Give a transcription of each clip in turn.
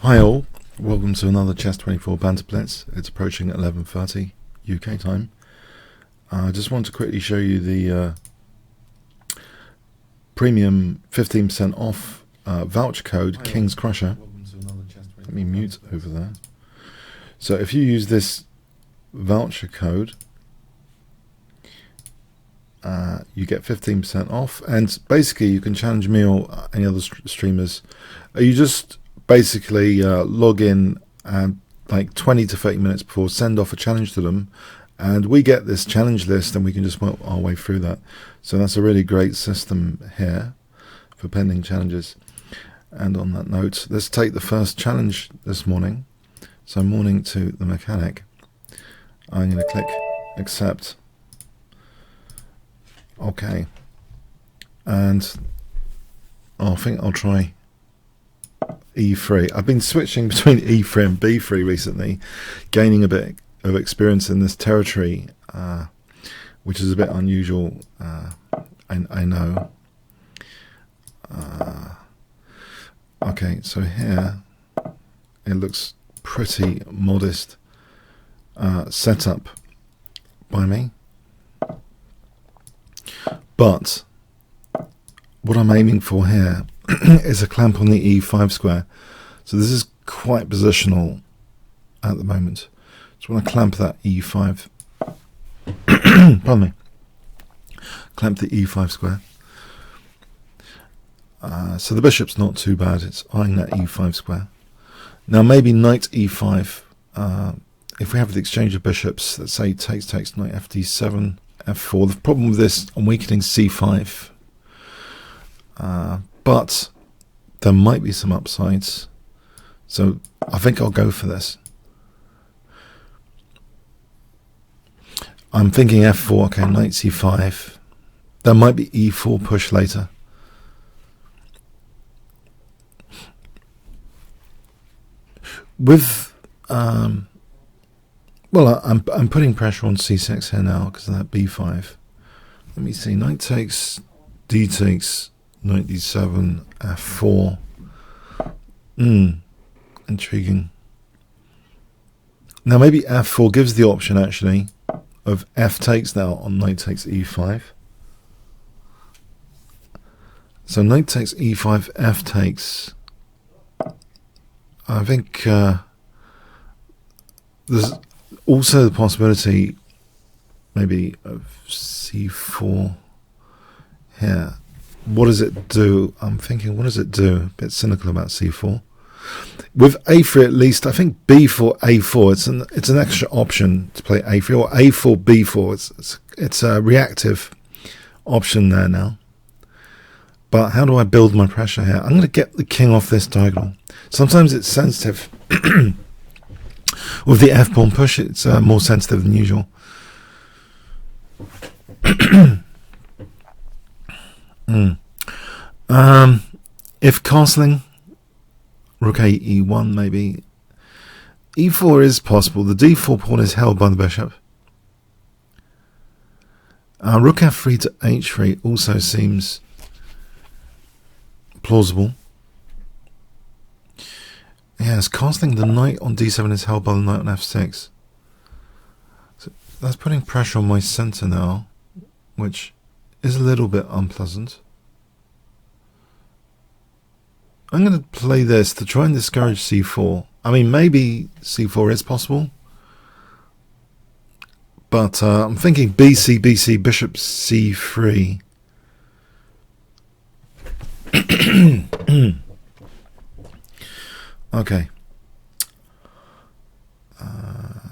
Hi all, welcome to another Chess 24 Banter Blitz. It's approaching 11:30 UK time. I just want to quickly show you the premium 15% off voucher code Kingscrusher. Let me mute over there. So if you use this voucher code, you get 15% off, and basically you can challenge me or any other streamers. You just basically log in and like 20 to 30 minutes before, send off a challenge to them, and we get this challenge list and we can just work our way through that. So that's a really great system here for pending challenges. And on that note, let's take the first challenge this morning. So morning to the mechanic. I'm going to click accept. Okay, and I think I'll try E3. I've been switching between E3 and B3 recently, gaining a bit of experience in this territory, which is a bit unusual, I know. Okay, so here it looks pretty modest setup by me, but what I'm aiming for here is a clamp on the E5 square. So this is quite positional at the moment. Just want to clamp that E5. Pardon me. Clamp the E5 square. So the bishop's not too bad. It's eyeing that E5 square. Now maybe knight E5. If we have the exchange of bishops, let's say takes, knight FD7, F4. The problem with this, I'm weakening C5. But there might be some upsides, so I think I'll go for this. I'm thinking F4, okay, knight C5. There might be E4 push later. With well, I'm putting pressure on C6 here now because of that B5. Let me see, knight takes, D takes, knight d7, f4. Intriguing. Now maybe f4 gives the option actually of f takes now on knight takes e5. So knight takes e5, f takes. I think there's also the possibility maybe of c4 here. What does it do? I'm thinking, what does it do? A bit cynical about c4. With a3 at least, I think b4, a4. It's an extra option to play a3 or a4, b4. It's a reactive option there now. But how do I build my pressure here? I'm going to get the king off this diagonal. Sometimes it's sensitive. With the f pawn push, it's more sensitive than usual. If castling, rook a e1 maybe. e4 is possible. The d4 pawn is held by the bishop. Rook f3 to h3 also seems plausible. Yes, castling the knight on d7 is held by the knight on f6. So that's putting pressure on my center now, which is a little bit unpleasant. I'm going to play this to try and discourage c4. I mean, maybe c4 is possible, but I'm thinking bc, bishop c3. Okay.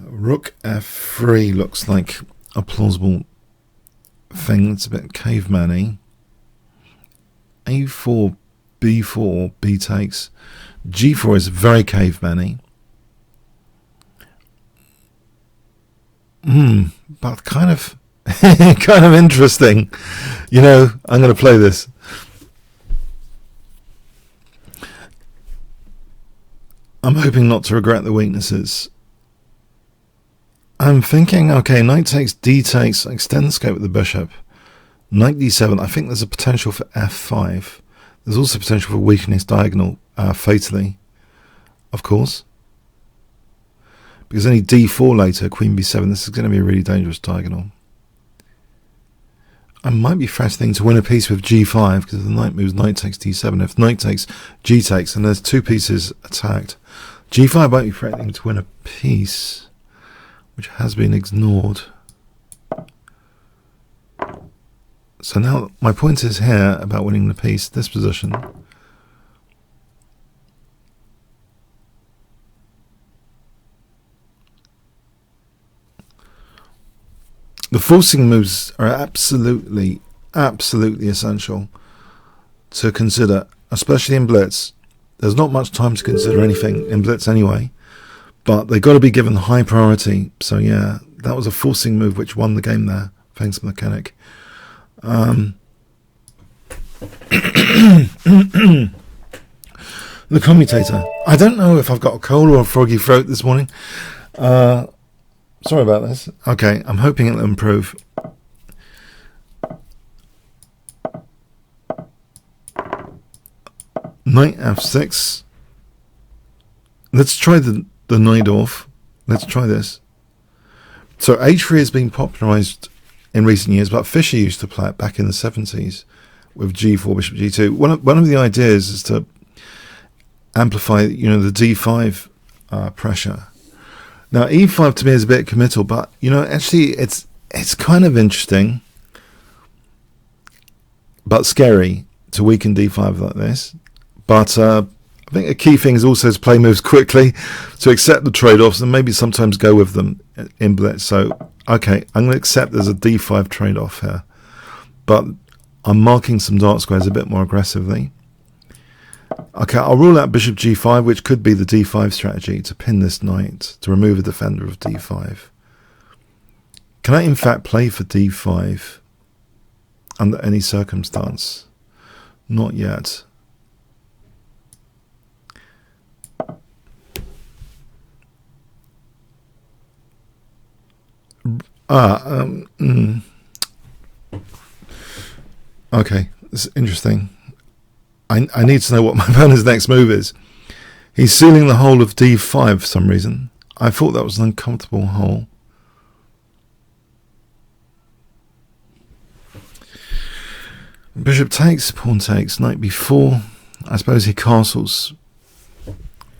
Rook f3 looks like a plausible thing. It's a bit caveman-y. a4, b4, b takes. g4 is very caveman-y. But kind of kind of interesting. You know, I'm going to play this. I'm hoping not to regret the weaknesses. I'm thinking, okay, knight takes, d takes, extend the scope of the bishop. Knight d7, I think there's a potential for f5. There's also potential for weakening his diagonal fatally. of course. Because any d4 later, queen b7, this is going to be a really dangerous diagonal. I might be threatening to win a piece with g5, because if the knight moves, knight takes d7. If knight takes, g takes, and there's two pieces attacked. g5 might be threatening to win a piece, which has been ignored. So now my point is here about winning the piece, this position. The forcing moves are absolutely essential to consider, especially in Blitz. There's not much time to consider anything in Blitz anyway, but they've got to be given high priority. So yeah, that was a forcing move which won the game there. Thanks, Mechanic. The commutator. I don't know if I've got a cold or a froggy throat this morning. Sorry about this. Okay, I'm hoping it'll improve. Knight f6. Let's try the knight off. Let's try this. So h3 has been popularized in recent years, but Fischer used to play it back in the 70s with g4, bishop g2. One of the ideas is to amplify, the d5 pressure. Now, e5 to me is a bit committal, but, actually it's kind of interesting, but scary to weaken d5 like this. But I think a key thing is also to play moves quickly, to accept the trade-offs, and maybe sometimes go with them in Blitz. So, okay, I'm going to accept there's a d5 trade-off here. But I'm marking some dark squares a bit more aggressively. Okay, I'll rule out bishop g5, which could be the d5 strategy, to pin this knight, to remove a defender of d5. Can I in fact play for d5 under any circumstance? Not yet. Okay, this is interesting. I need to know what my opponent's next move is. He's sealing the hole of d5 for some reason. I thought that was an uncomfortable hole. Bishop takes, pawn takes, knight b4. I suppose he castles.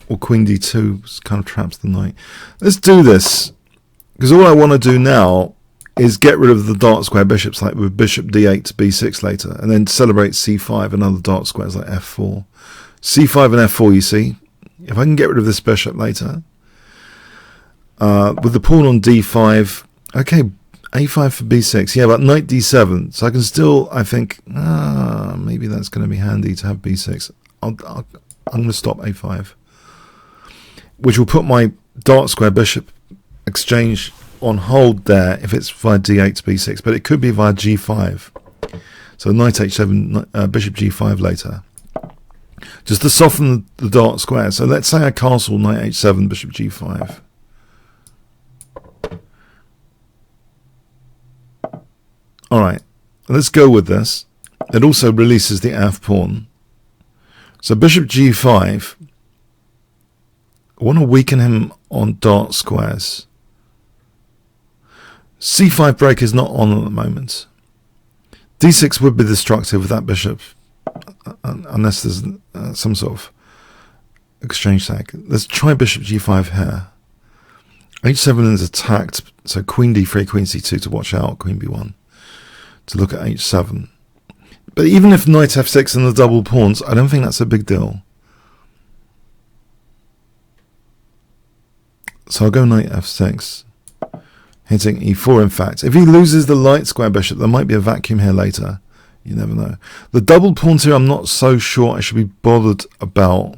Or queen d2 kind of traps the knight. Let's do this. Because all I want to do now is get rid of the dark square bishops, like with bishop d8 to b6 later, and then celebrate c5 and other dark squares like f4. c5 and f4, you see. If I can get rid of this bishop later, with the pawn on d5, okay, a5 for b6, yeah, but knight d7, so I can still, I think, maybe that's going to be handy to have b6. I'm going to stop a5, which will put my dark square bishop exchange on hold there if it's via d8 to b6, but it could be via g5. So knight h7, bishop g5 later, just to soften the dark square. So let's say I castle knight h7, bishop g5. Alright, let's go with this. It also releases the f pawn. So bishop g5, I want to weaken him on dark squares. c5 break is not on at the moment. d6 would be destructive with that bishop, unless there's some sort of exchange tag. Let's try bishop g5 here. h7 is attacked, so queen d3, queen c2 to watch out, queen b1 to look at h7. But even if knight f6 and the double pawns, I don't think that's a big deal. So I'll go knight f6. Hitting e4, in fact. If he loses the light square bishop, there might be a vacuum here later. You never know. The double pawns here, I'm not so sure I should be bothered about.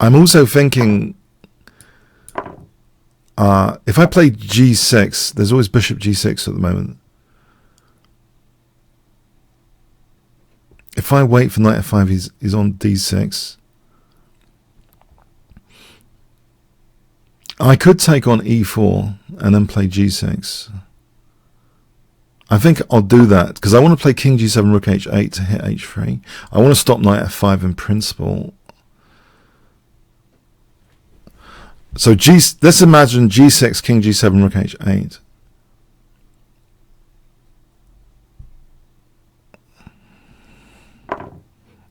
I'm also thinking, if I play g6, there's always bishop g6 at the moment. If I wait for knight f5, he's on d6. I could take on e4 and then play g6. I think I'll do that because I want to play king g7, rook h8 to hit h3. I want to stop knight f5 in principle. So let's imagine g6, king g7, rook h8.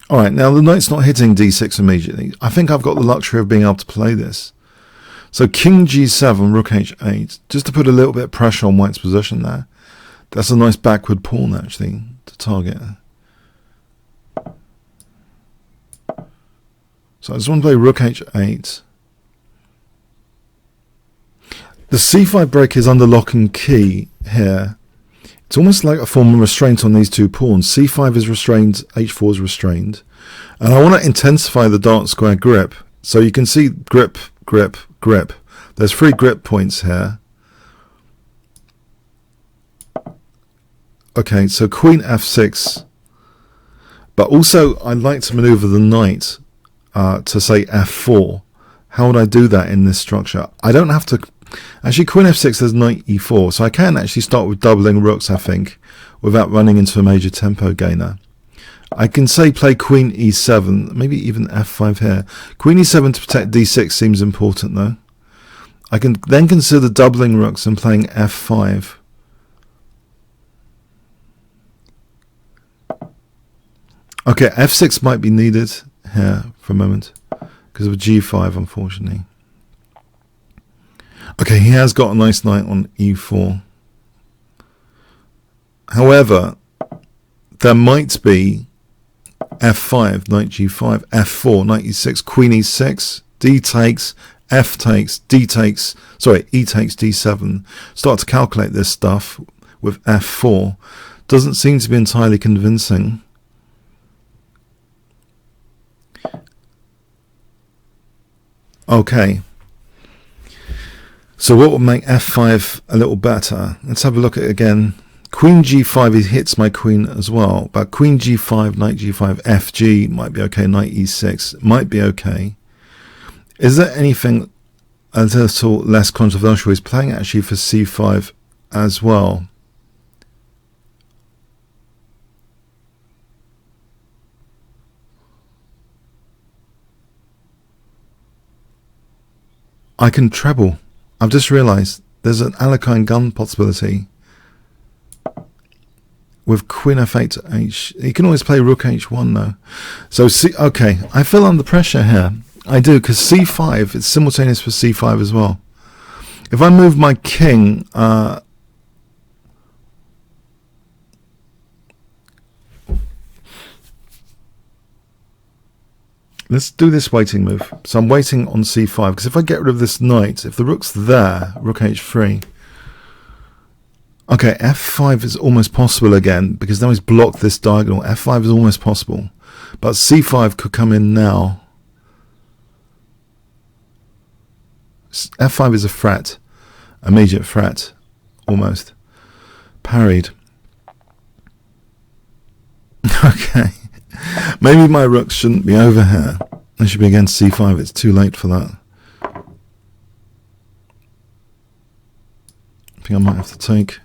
Alright, now the knight's not hitting d6 immediately. I think I've got the luxury of being able to play this. So king g7, rook h8, just to put a little bit of pressure on white's position there. That's a nice backward pawn actually to target. So I just want to play rook h8. The c5 break is under lock and key here. It's almost like a form of restraint on these two pawns. c5 is restrained, h4 is restrained. And I want to intensify the dark square grip. So you can see grip, grip, grip. There's 3 grip points here. Okay, so queen f6. But also I'd like to maneuver the knight to say f4. How would I do that in this structure? I don't have to... Actually, queen f6, there's knight e4, so I can actually start with doubling rooks, I think, without running into a major tempo gainer. I can say play queen e7, maybe even f5 here. Queen e7 to protect d6 seems important, though. I can then consider doubling rooks and playing f5. Okay, f6 might be needed here for a moment, because of g5, unfortunately. Okay, he has got a nice knight on e4. However, there might be f5, knight g5, f4, knight e6, queen e6, d takes, f takes, d takes, sorry, e takes d7. Start to calculate this stuff with f4. Doesn't seem to be entirely convincing. Okay. So what would make f5 a little better? Let's have a look at it again. Queen g5, he hits my queen as well. But queen g5, knight g5, fg might be okay. Knight e6 might be okay. Is there anything a little less controversial? He's playing actually for c5 as well. I can treble. I've just realised there's an Alekhine gun possibility with queen f8 to h. He can always play rook h1 though. So okay, I feel under pressure here. I do, because c5, it's simultaneous for c5 as well. If I move my king, let's do this waiting move. So I'm waiting on c5, because if I get rid of this knight, if the rook's there, rook h3. Okay, f5 is almost possible again, because now he's blocked this diagonal. f5 is almost possible. But c5 could come in now. f5 is a threat. Immediate threat. Almost. Parried. Okay. Maybe my rooks shouldn't be over here. They should be against c5. It's too late for that. I think I might have to take.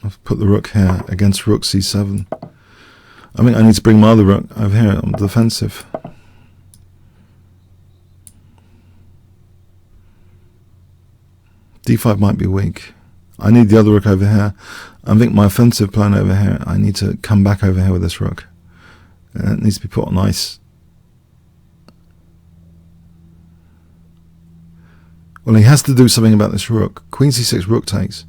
I've put the rook here against rook c7. I think I need to bring my other rook over here on the defensive. d5 might be weak. I need the other rook over here. I think my offensive plan over here, I need to come back over here with this rook. It needs to be put on ice. Well, he has to do something about this rook. Queen c6, rook takes.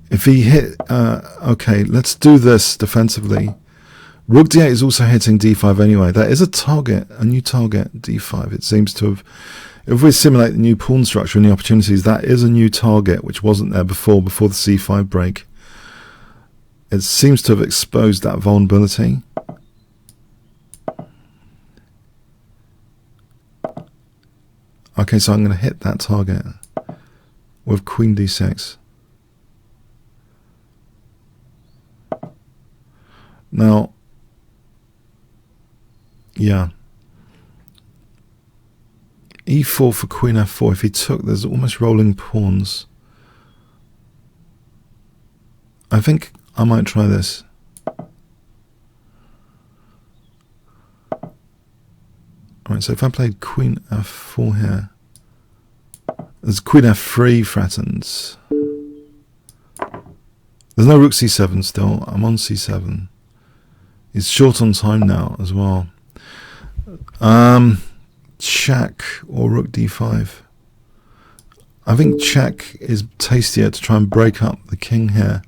If he hit... okay, let's do this defensively. Rook d8 is also hitting d5 anyway. That is a target, a new target, d5. It seems to have... If we simulate the new pawn structure and the opportunities, that is a new target, which wasn't there before the c5 break. It seems to have exposed that vulnerability. Okay, so I'm going to hit that target with queen d6. Now, yeah. e4 for queen f4. If he took, there's almost rolling pawns. I think I might try this. Alright, so if I played Queen F4 here, there's Queen F3 threatens. There's no Rook C7 still. I'm on C7. He's short on time now as well. Check or Rook D5. I think check is tastier to try and break up the king here.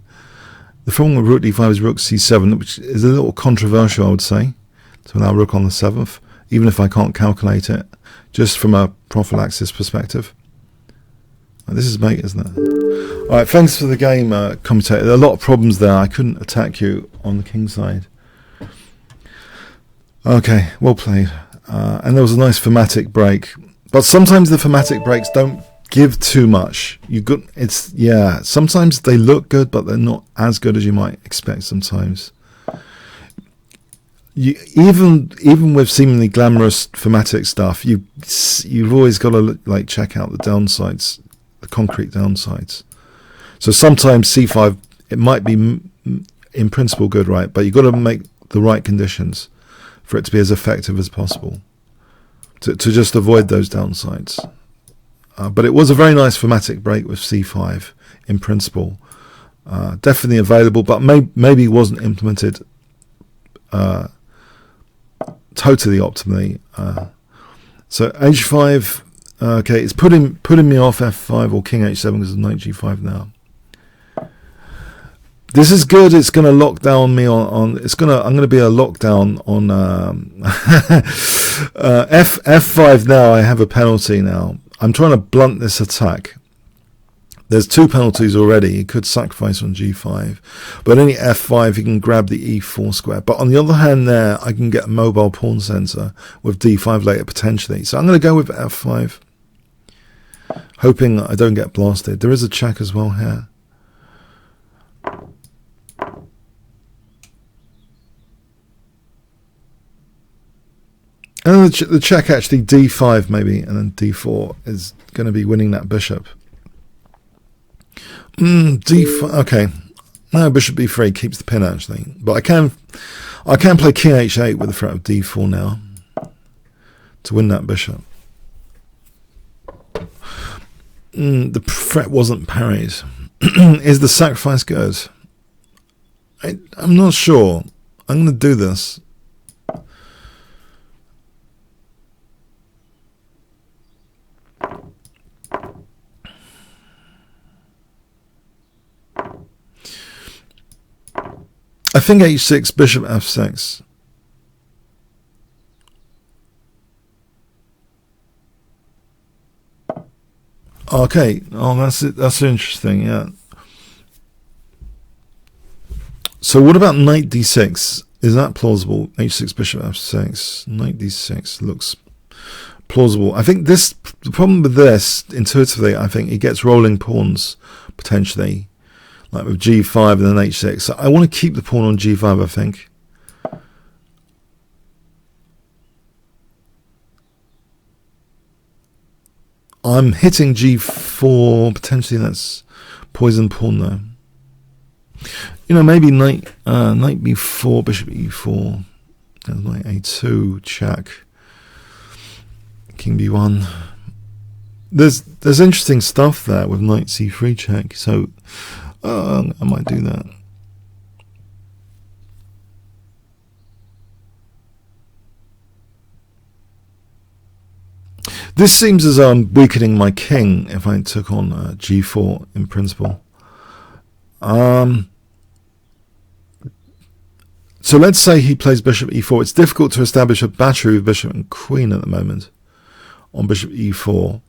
The problem with Rook D5 is Rook C7, which is a little controversial, I would say, to allow Rook on the 7th, even if I can't calculate it, just from a prophylaxis perspective. This is mate, isn't it? Alright, thanks for the game, commentator. There are a lot of problems there. I couldn't attack you on the king side. Okay, well played. And there was a nice thematic break. But sometimes the thematic breaks don't give too much. Sometimes they look good, but they're not as good as you might expect sometimes. Even with seemingly glamorous thematic stuff, you've always got to like check out the downsides, the concrete downsides. So sometimes C5, it might be in principle good, right? But you've got to make the right conditions for it to be as effective as possible to just avoid those downsides. But it was a very nice thematic break with C5 in principle. Definitely available, but maybe wasn't implemented totally optimally. So H5, okay, it's putting me off F5 or King H7 because of Knight G5 now. This is good. It's going to lock down me on I'm going to be a lockdown on F5 now. I have a penalty now. I'm trying to blunt this attack. There's 2 penalties already. He could sacrifice on G5, but only F5 he can grab the E4 square. But on the other hand there, I can get a mobile pawn center with D5 later potentially. So I'm going to go with F5, hoping I don't get blasted. There is a check as well here. And the check actually D5 maybe, and then D4 is going to be winning that bishop. D5, okay. No, bishop B3 keeps the pin actually, but I can play King H8 with the threat of D4 now to win that bishop. The threat wasn't parried. Is the sacrifice good? I'm not sure. I'm going to do this. I think H6, bishop F6. Okay, oh, that's it. That's interesting, yeah. So what about Knight D6? Is that plausible? H6, bishop F6, Knight D6 looks plausible. I think the problem with this, intuitively, I think he gets rolling pawns, potentially. Like with G5 and then H6. So I want to keep the pawn on G5, I think. I'm hitting G4. Potentially that's poison pawn though. You know, maybe knight B4, bishop E4. And knight A2, check. King B1. There's interesting stuff there with knight C3 check. So I might do that. This seems as though I'm weakening my king if I took on G4 in principle. So let's say he plays bishop E4. It's difficult to establish a battery with bishop and queen at the moment on bishop E4.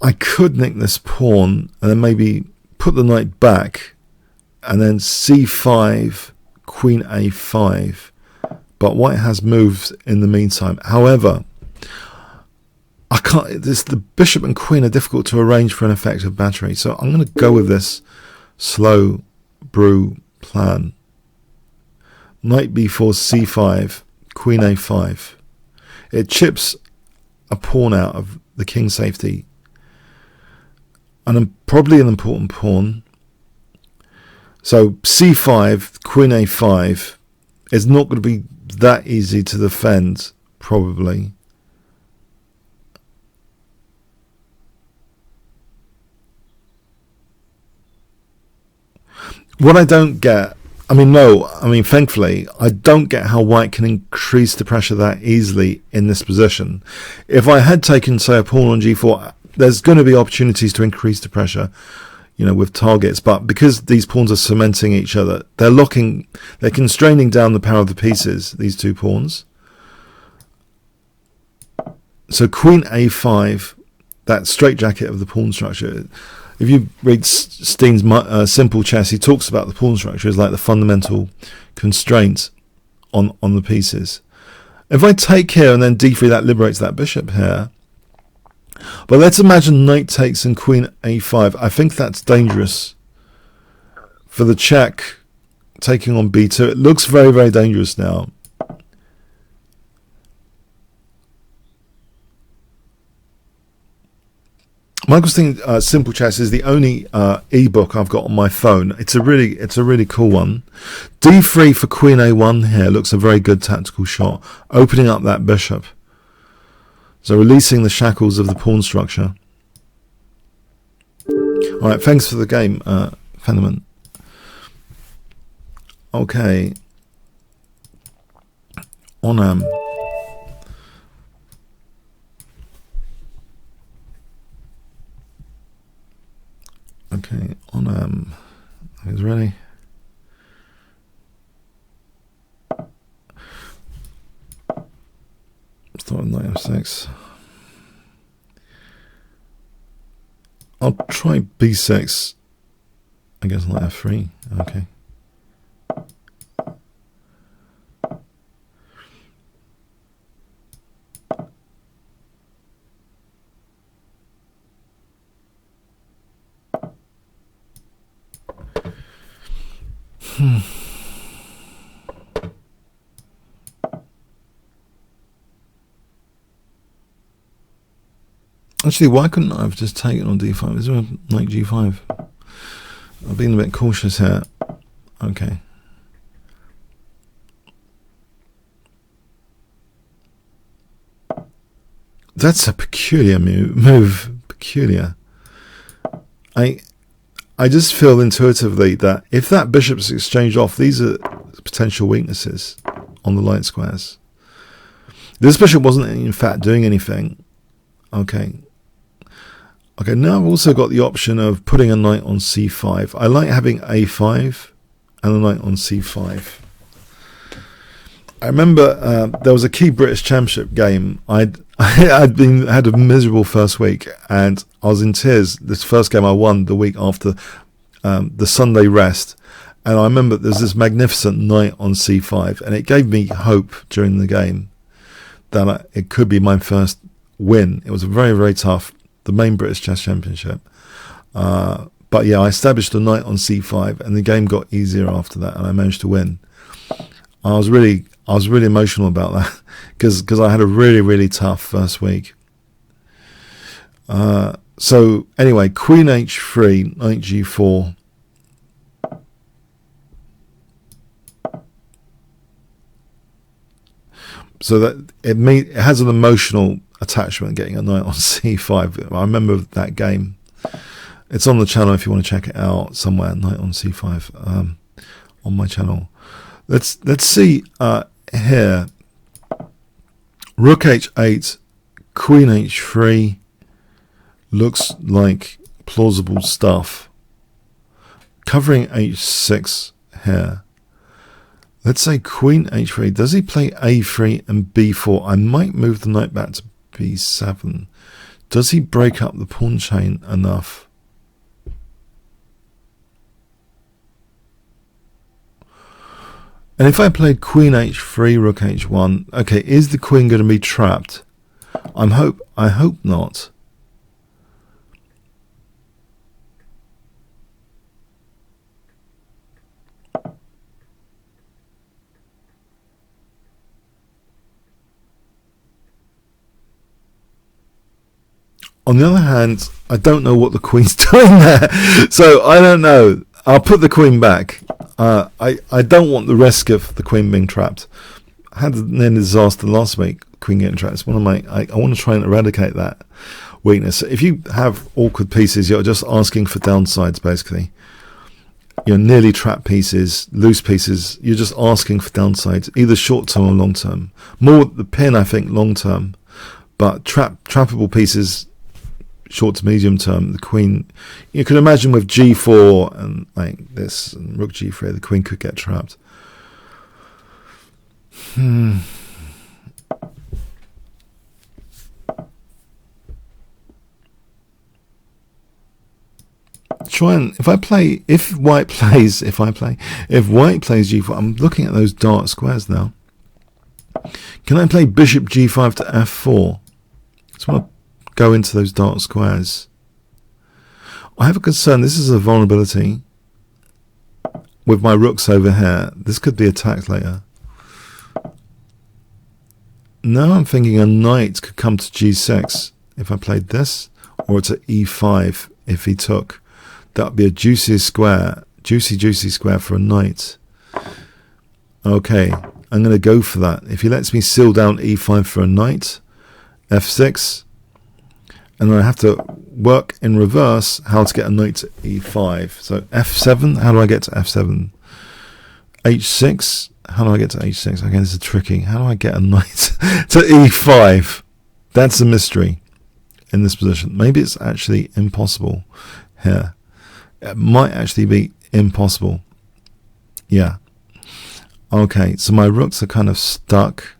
I could nick this pawn and then maybe put the knight back and then C5, queen A5. But white has moves in the meantime. However, I can't. The bishop and queen are difficult to arrange for an effective battery. So I'm going to go with this slow brew plan. Knight B4, C5, queen A5. It chips a pawn out of the king safety. And probably an important pawn. So c5, queen a5 is not going to be that easy to defend, probably. What I don't get, thankfully, I don't get how white can increase the pressure that easily in this position. If I had taken, say, a pawn on g4, there's going to be opportunities to increase the pressure, with targets. But because these pawns are cementing each other, they're constraining down the power of the pieces, these two pawns. So queen a5, that straitjacket of the pawn structure. If you read Steen's Simple Chess, he talks about the pawn structure as like the fundamental constraint on the pieces. If I take here and then d3, that liberates that bishop here. But let's imagine knight takes and queen a5. I think that's dangerous for the check taking on b2. It looks very, very dangerous now. Michael's thing, Simple Chess, is the only ebook I've got on my phone. It's a really cool one. d3 for queen a1 here looks a very good tactical shot, opening up that bishop. So releasing the shackles of the pawn structure. All right, thanks for the game, Fenneman. Okay, Onam. Okay, on he's ready. Start with knight f6. I'll try b6 against knight f3. Okay. Actually, why couldn't I have just taken on d5? Is there a knight g5? I've been a bit cautious here. Okay. That's a peculiar move. Peculiar. I just feel intuitively that if that bishop's exchanged off, these are potential weaknesses on the light squares. This bishop wasn't in fact doing anything. Okay. Okay, now I've also got the option of putting a knight on c5. I like having a5 and a knight on c5. I remember there was a key British Championship game. I'd had a miserable first week, and I was in tears. This first game I won the week after the Sunday rest, and I remember there's this magnificent knight on c5, and it gave me hope during the game that it could be my first win. It was very, very tough, the main British Chess Championship. But yeah, I established a knight on c5, and the game got easier after that, and I managed to win. I was really emotional about that because I had a really, really tough first week. So anyway, queen h3, knight g4. So that it has an emotional attachment getting a knight on c5. I remember that game. It's on the channel if you want to check it out somewhere. Knight on c5 on my channel. Let's see here. Rook h8, queen h3 looks like plausible stuff. Covering h6 here. Let's say queen h3. Does he play a3 and b4? I might move the knight back to b7. Does he break up the pawn chain enough? And if I played queen h3, rook h1, okay, is the queen going to be trapped? I hope not. On the other hand, I don't know what the queen's doing there, so I don't know. I'll put the queen back. I don't want the risk of the queen being trapped. I had an near disaster last week, queen getting trapped. It's one of my. I want to try and eradicate that weakness. If you have awkward pieces, you're just asking for downsides, basically. You're nearly trapped pieces, loose pieces. You're just asking for downsides, either short term or long term. More the pin, I think, long term, but trappable pieces, short to medium term. The queen, you can imagine with G4 and like this and Rook G3, the queen could get trapped. Try and if white plays G4, I'm looking at those dark squares now. Can I play bishop G5 to F4? I just want to go into those dark squares. I have a concern. This is a vulnerability with my rooks over here. This could be attacked later. Now I'm thinking a knight could come to G6 if I played this, or to E5 if he took. That would be a juicy square for a knight. Okay, I'm going to go for that. If he lets me seal down E5 for a knight, F6, and then I have to work in reverse how to get a knight to E5. So F7, how do I get to F7? H6, how do I get to H6? Again, this is tricky. How do I get a knight to E5? That's a mystery in this position. Maybe it's actually impossible here. It might actually be impossible. Yeah. Okay, so my rooks are kind of stuck.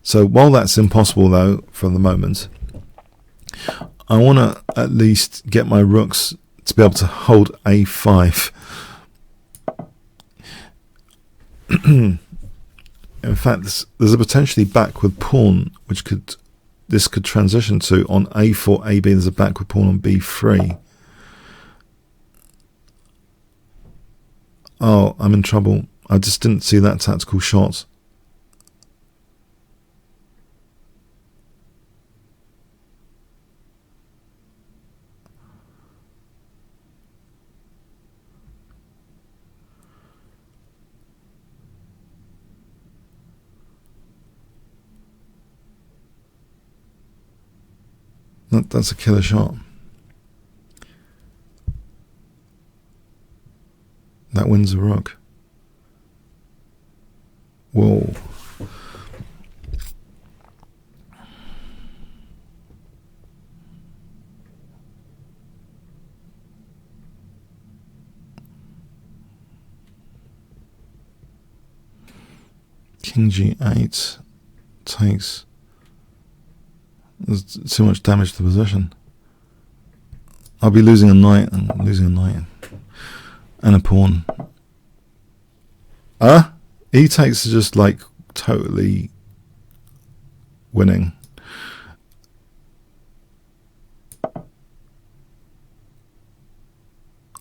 So while that's impossible, though, for the moment, I want to at least get my rooks to be able to hold A5. In fact, there's a potentially backward pawn, which this could transition to on A4, AB. There's a backward pawn on B3. Oh, I'm in trouble. I just didn't see that tactical shot. That's a killer shot. That wins the rook. Whoa. King G8 takes. There's too much damage to the position. I'll be losing a knight and losing a knight and a pawn. E takes is just like totally winning.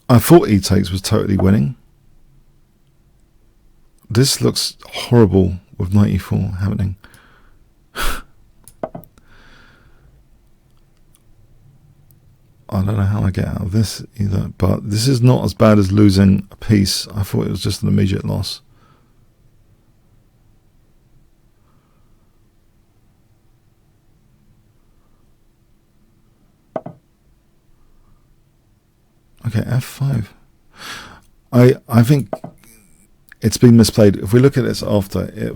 I thought E takes was totally winning. This looks horrible with knight E4 happening. I don't know how I get out of this either, but this is not as bad as losing a piece. I thought it was just an immediate loss. Okay, F5. I think it's been misplayed. If we look at this after, it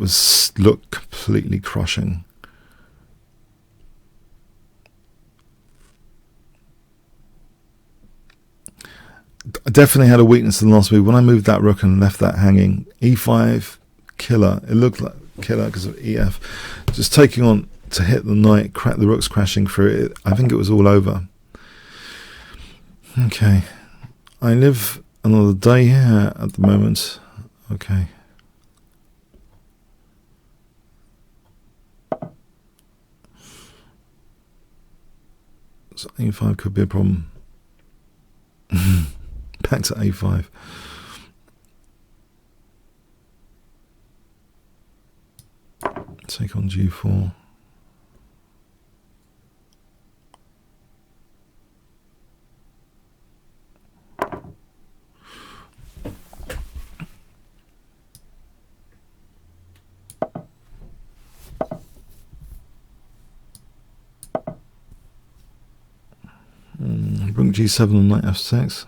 looked completely crushing. I definitely had a weakness in the last move. When I moved that rook and left that hanging, E5, killer. It looked like killer because of EF. Just taking on to hit the knight, the rook's crashing through it. I think it was all over. Okay. I live another day here at the moment. Okay. So E5 could be a problem. Back to A5. Take on G4. rook g7 and knight f6.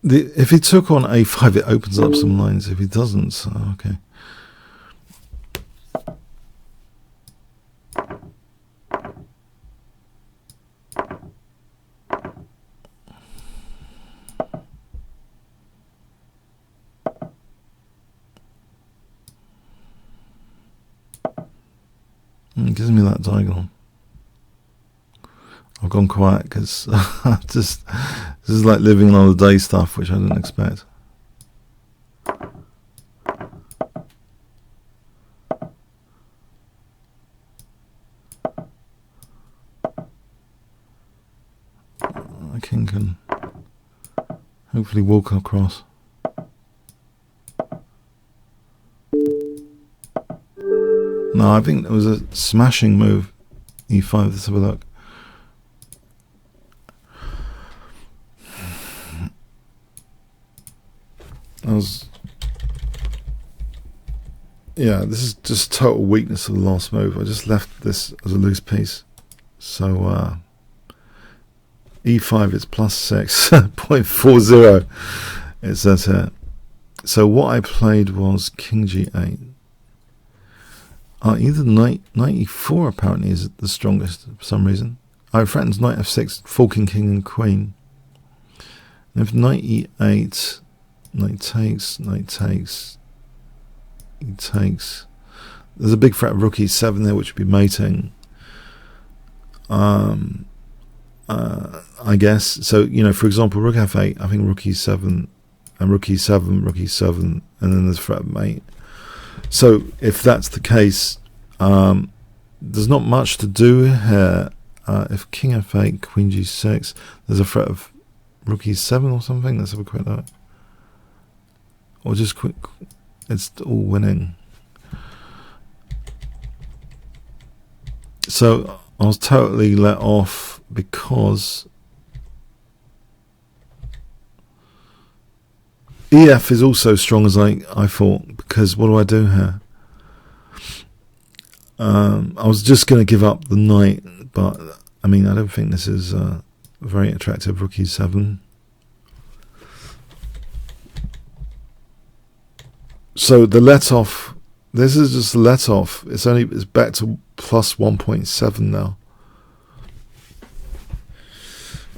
If he took on a5, it opens up some lines. If he doesn't, so okay. It gives me that diagonal. I've gone quiet because this is like living on the day stuff, which I didn't expect. The king can hopefully walk across. No, I think it was a smashing move. E5, let's have a look. Yeah, this is just total weakness of the last move. I just left this as a loose piece. So e5 it's plus 6.40 it says here. So what I played was king g8. Either knight e4 apparently is the strongest for some reason. I threatens knight f6, forking king and queen. And if knight e8, knight takes, he takes. There's a big threat of rook e7 there, which would be mating. I guess. So, you know, for example, rook f8, I think rook e7, and rook e7, and then there's threat of mate. So, if that's the case, there's not much to do here. If king f8, queen g6, there's a threat of rook e7 or something. Let's have a quick look. Or just quick, it's all winning. So I was totally let off because EF is also strong as I thought, because what do I do here? I was just going to give up the knight, but I mean, I don't think this is very attractive. Rook e7. So the let off, this is just a let off. It's back to plus 1.7 now.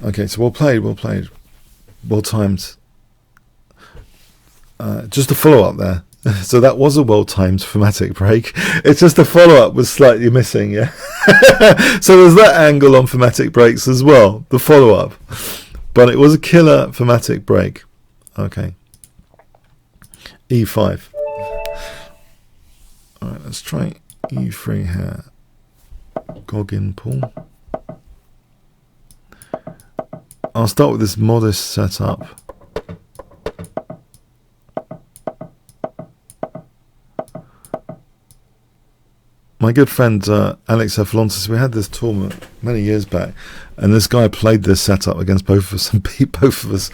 Okay, so well played, well timed. Just a follow up there. So that was a well timed thematic break. It's just the follow up was slightly missing, yeah. So there's that angle on thematic breaks as well, the follow up. But it was a killer thematic break. Okay. E5. Alright, let's try E3 here. Goggin pull. I'll start with this modest setup. My good friend Alex Efalontis, we had this tournament many years back, and this guy played this setup against both of us and beat both of us.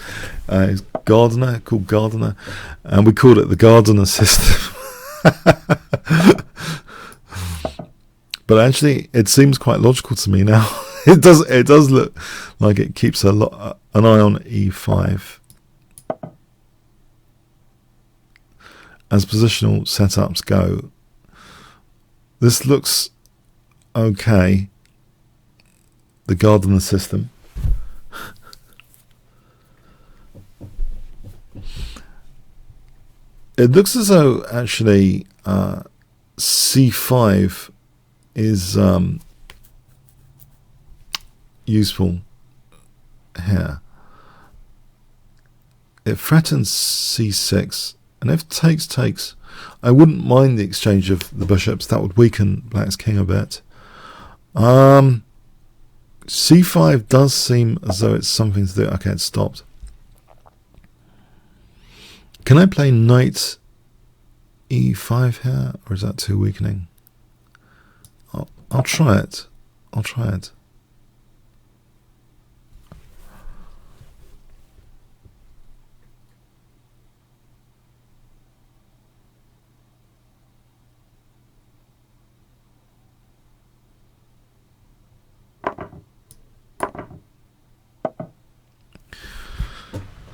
He's Gardner, called Gardner, and we called it the Gardner system. But actually, it seems quite logical to me now. It does look like it keeps an eye on E5. As positional setups go, this looks okay. The Gardner system. It looks as though actually C5 is useful here. It threatens C6, and if takes, I wouldn't mind the exchange of the bishops. That would weaken Black's king a bit. C5 does seem as though it's something to do. Okay, it's stopped. Can I play knight e5 here, or is that too weakening? I'll try it. I'll try it.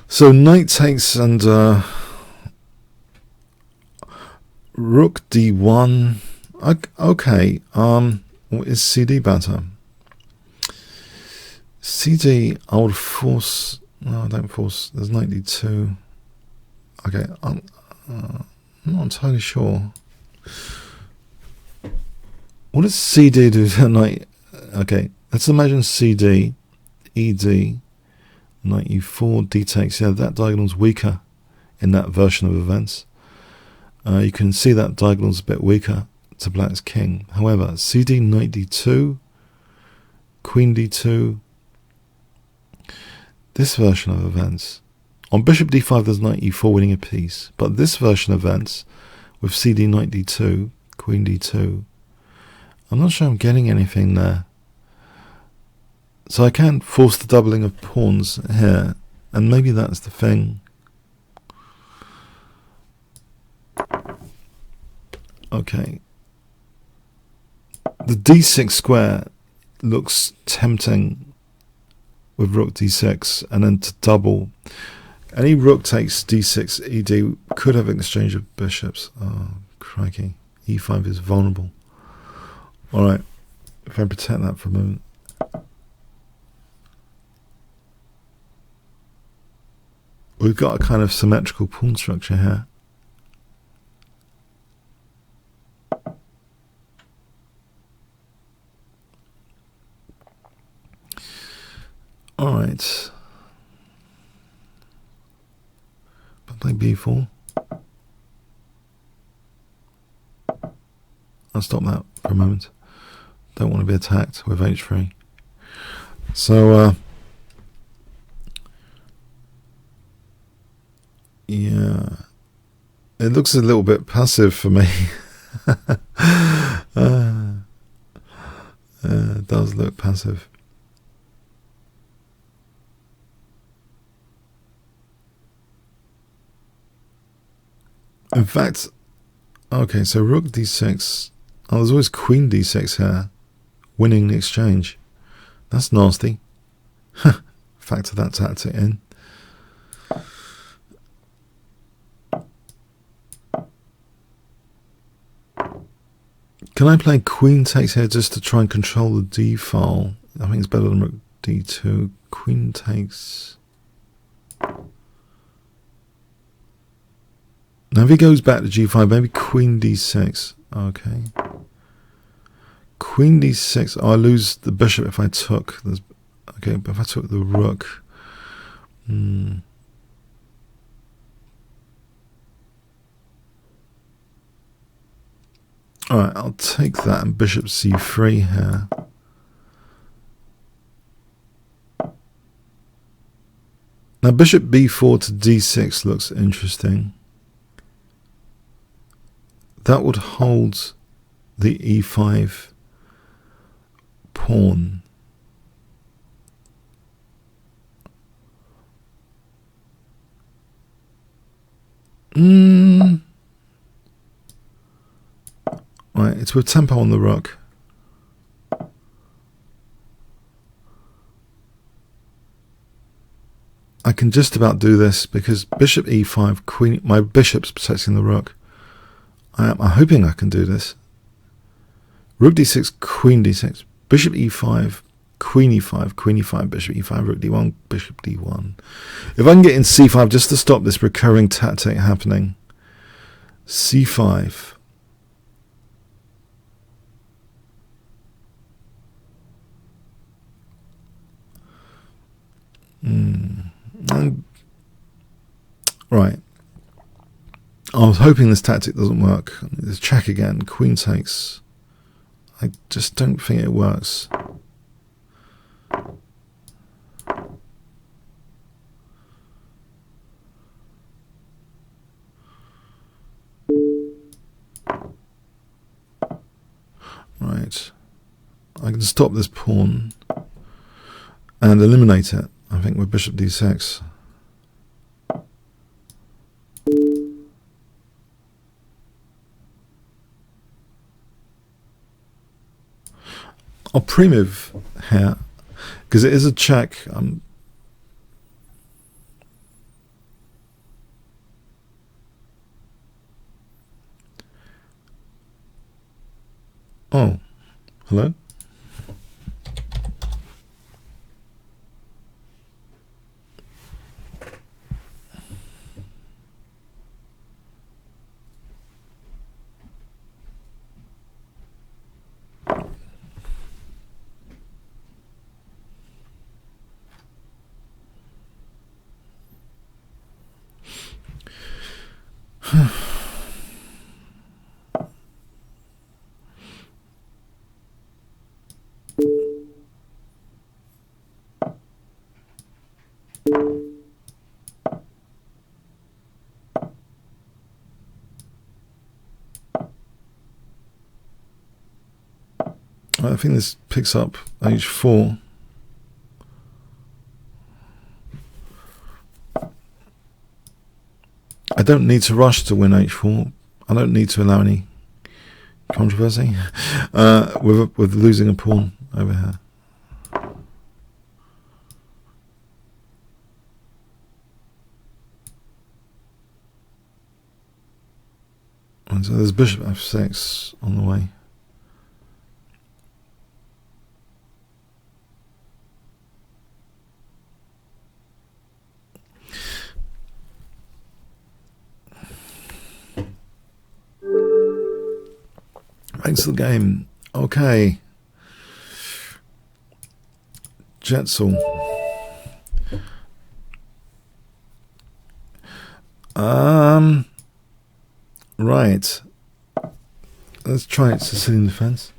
So knight takes and rook d1. Okay. Is CD better? CD, I would force. No, I don't force. There's knight d2. Okay, I'm not entirely sure. What does CD do to knight? Okay, let's imagine CD, ED, knight e4, d takes. Yeah, that diagonal's weaker in that version of events. You can see that diagonal's a bit weaker to black's king. However, CD, knight d2, queen d2. This version of events, on bishop d5 there's knight e4 winning a piece, but this version of events with CD, knight d2, queen d2, I'm not sure I'm getting anything there. So I can force the doubling of pawns here, and maybe that's the thing. Okay. The d6 square looks tempting with rook d6, and then to double. Any rook takes d6 ed could have an exchange of bishops. Oh, crikey. e5 is vulnerable. Alright, if I protect that for a moment. We've got a kind of symmetrical pawn structure here. Alright. Play b4. I'll stop that for a moment. Don't want to be attacked with h3. So, yeah. It looks a little bit passive for me. It does look passive. In fact, okay, so rook d6. Oh, there's always queen d6 here, winning the exchange. That's nasty. Factor that tactic in. Can I play queen takes here just to try and control the d file? I think it's better than rook d2. Queen takes. Now if he goes back to g5, maybe queen d6. Okay. Queen d6. Oh, I lose the bishop if I took. Okay, but if I took the rook. Alright, I'll take that and bishop c3 here. Now bishop b4 to d6 looks interesting. That would hold the e5 pawn. Right, it's with tempo on the rook. I can just about do this because bishop e5, queen. My bishop's protecting the rook. I'm hoping I can do this. Rook d6, queen d6, bishop e5, queen e5, queen e5, bishop e5, rook d1, bishop d1. If I can get in c5 just to stop this recurring tactic happening. c5. Right. I was hoping this tactic doesn't work. Let's check again. Queen takes. I just don't think it works. Right. I can stop this pawn and eliminate it, I think, with bishop d6. I'll pre-move here because it is a check. Oh, hello? I think this picks up h4. I don't need to rush to win h4. I don't need to allow any controversy with losing a pawn over here. And so there's bishop f6 on the way. Makes the game. Okay. Jetzel. Right. Let's try it. Sicilian defense.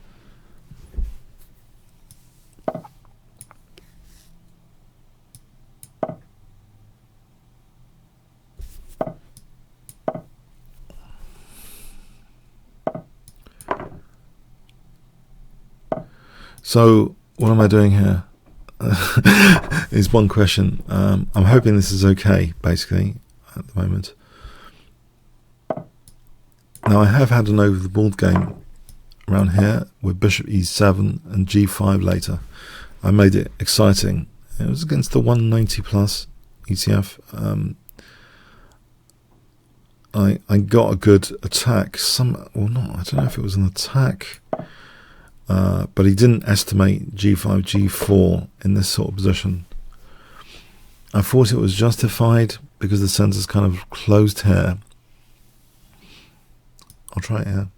So, what am I doing here? Is one question. I'm hoping this is okay, basically, at the moment. Now, I have had an over the board game around here with bishop e7 and g5 later. I made it exciting. It was against the 190 plus ETF. I got a good attack. Well, not. I don't know if it was an attack. But he didn't estimate g5, g4 in this sort of position. I thought it was justified because the centre's kind of closed here. I'll try it here.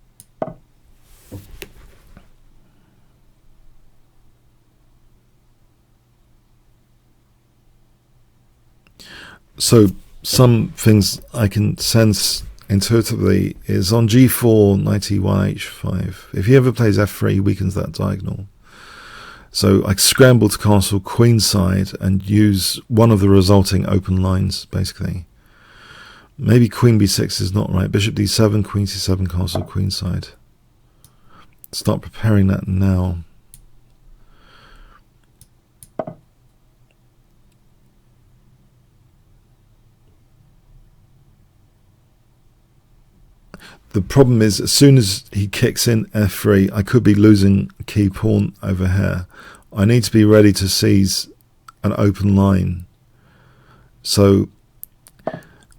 So some things I can sense intuitively is on g4, knight e1, h5. If he ever plays f3, he weakens that diagonal. So I scramble to castle queenside and use one of the resulting open lines, basically. Maybe queen b6 is not right. Bishop d7, queen c7, castle queenside. Start preparing that now. The problem is, as soon as he kicks in f3, I could be losing a key pawn over here. I need to be ready to seize an open line. So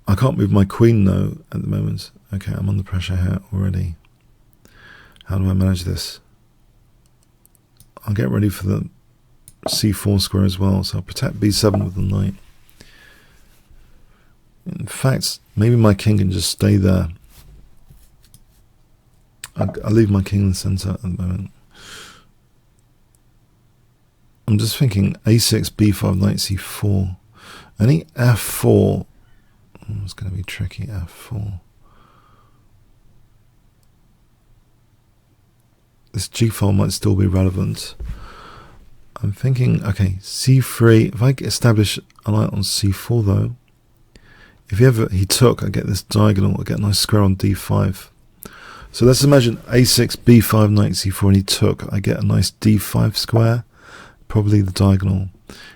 I can't move my queen though at the moment. Okay, I'm under pressure here already. How do I manage this? I'll get ready for the c4 square as well. So I'll protect b7 with the knight. In fact, maybe my king can just stay there. I'll leave my king in the centre at the moment. I'm just thinking a6, b5, knight c4. Any f4. It's going to be tricky, f4. This g file might still be relevant. I'm thinking, okay, c3. If I establish a knight on c4 though, if he took, I get this diagonal, I get a nice square on d5. So let's imagine a6, b5, knight c4, and he took. I get a nice d5 square, probably the diagonal.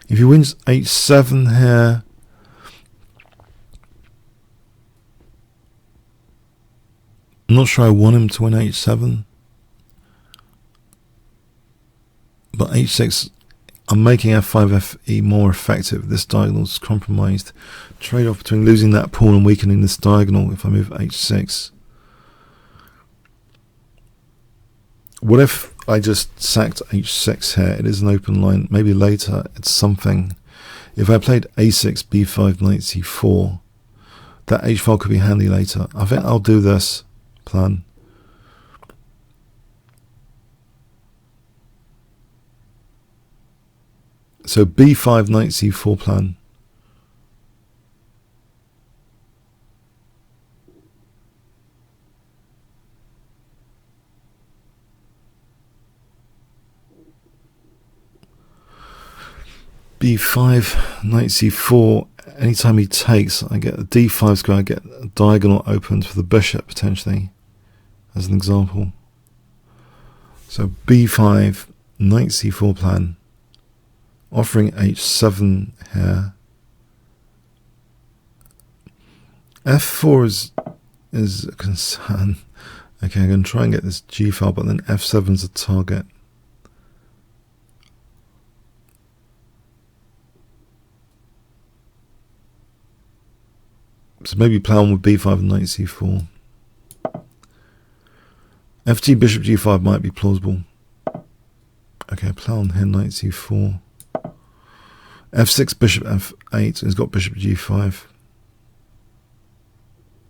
If he wins h7 here, I'm not sure I want him to win h7, but h6, I'm making f5, fe more effective. This diagonal is compromised. Trade-off between losing that pawn and weakening this diagonal if I move h6. What if I just sacked h6 here? It is an open line. Maybe later it's something. If I played a6, b5, knight c4, that h-file could be handy later. I think I'll do this plan. So b5, knight c4 plan. b5, knight c4, anytime he takes, I get a d5 square, I get a diagonal opened for the bishop, potentially, as an example. So b5, knight c4 plan, offering h7 here. f4 is a concern. Okay, I'm going to try and get this g-file, but then f7 is a target. So maybe play on with b5 and knight c4. ft bishop g5 might be plausible. Okay, play on here, knight c4. f6 bishop f8, he's got bishop g5.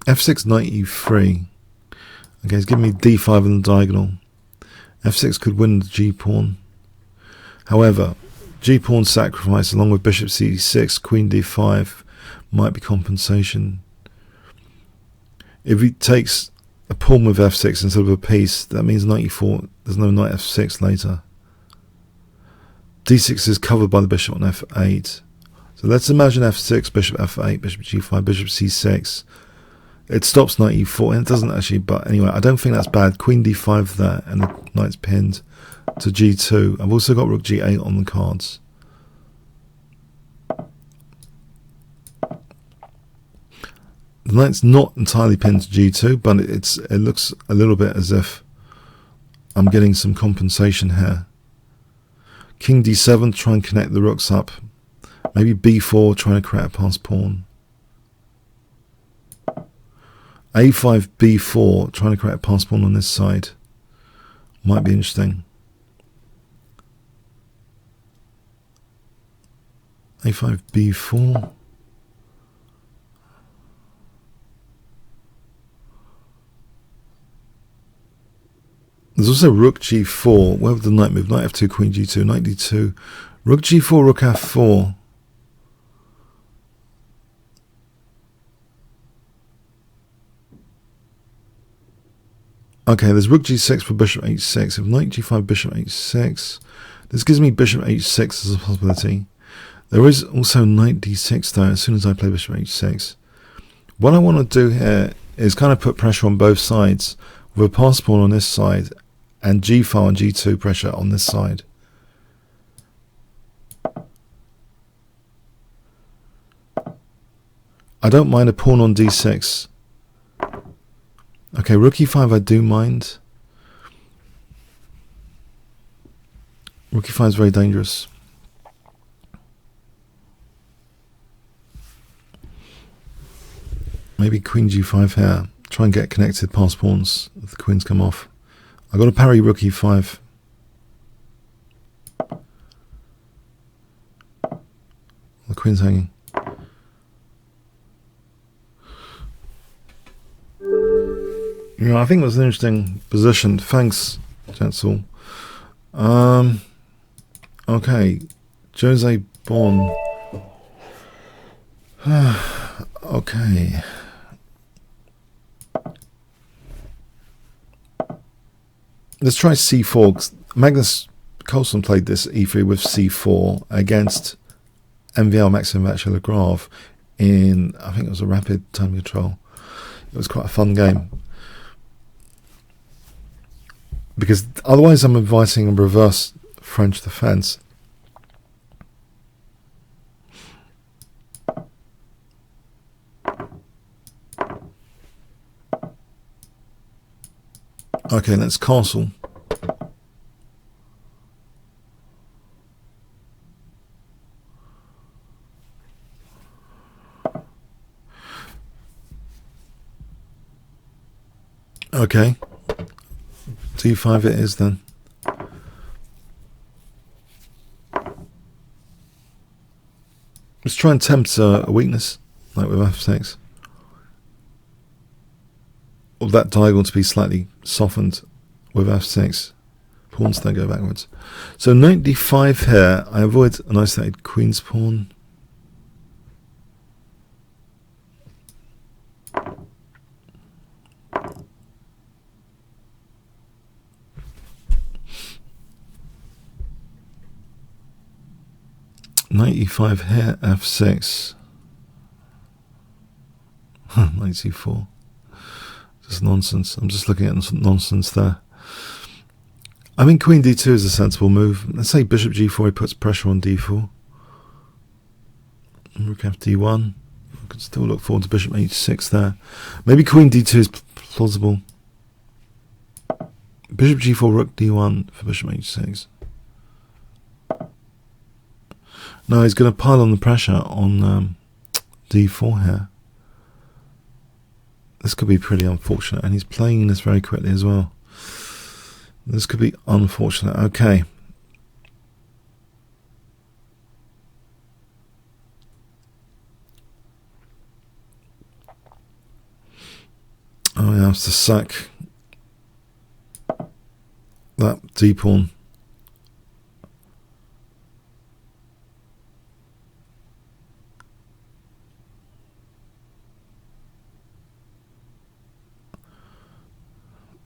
f6 knight e3. Okay, he's giving me d5 in the diagonal. f6 could win the g pawn. However, g pawn sacrifice along with bishop c6, queen d5 might be compensation. If he takes a pawn with f6 instead of a piece, that means knight e4, there's no knight f6 later. d6 is covered by the bishop on f8. So let's imagine f6, bishop f8, bishop g5, bishop c6. It stops knight e4, and it doesn't actually, but anyway, I don't think that's bad. Queen d5 there, and the knight's pinned to g2. I've also got rook g8 on the cards. The knight's not entirely pinned to g2, but it looks a little bit as if I'm getting some compensation here. King d7, try and connect the rooks up. Maybe b4, trying to create a passed pawn. a5, b4, trying to create a passed pawn on this side. Might be interesting. a5, b4. There's also rook g4. Where would the knight move? Knight f2, queen g2, knight d2. Rook g4, rook f4. Okay, there's rook g6 for bishop h6. If knight g5, bishop h6. This gives me bishop h6 as a possibility. There is also knight d6 though, as soon as I play bishop h6. What I want to do here is kind of put pressure on both sides, with a passed pawn on this side and g-file and g2 pressure on this side. I don't mind a pawn on d6. Okay, rook e5 I do mind. Rook e5 is very dangerous. Maybe queen g5 here. Try and get connected past pawns if the queens come off. I've got to parry rook e5. The queen's hanging. You know, I think it was an interesting position. Thanks, Jensel. Okay, Jose Bon. Okay. Let's try c4. Magnus Carlsen played this e3 with c4 against MVL Maxim Vachelograve in, I think it was a rapid time control. It was quite a fun game. because otherwise I'm inviting a reverse French defense. Okay, let's castle. Okay, d5 it is then. Let's try and tempt a weakness, like with f6. Or that diagonal to be slightly softened with f6. Pawns don't go backwards. So knight d5 here, I avoid an isolated queen's pawn. Knight e5 here, f6. Knight c4. Just nonsense. I'm just looking at nonsense there. I mean, queen d2 is a sensible move. Let's say bishop g4, he puts pressure on d4. Rook f d1. I could still look forward to bishop h6 there. Maybe queen d2 is plausible. Bishop g4, rook d1 for bishop h6. No, he's going to pile on the pressure on d4 here. This could be pretty unfortunate, and he's playing this very quickly as well. This could be unfortunate. Okay. Oh, he has to sack that d-pawn.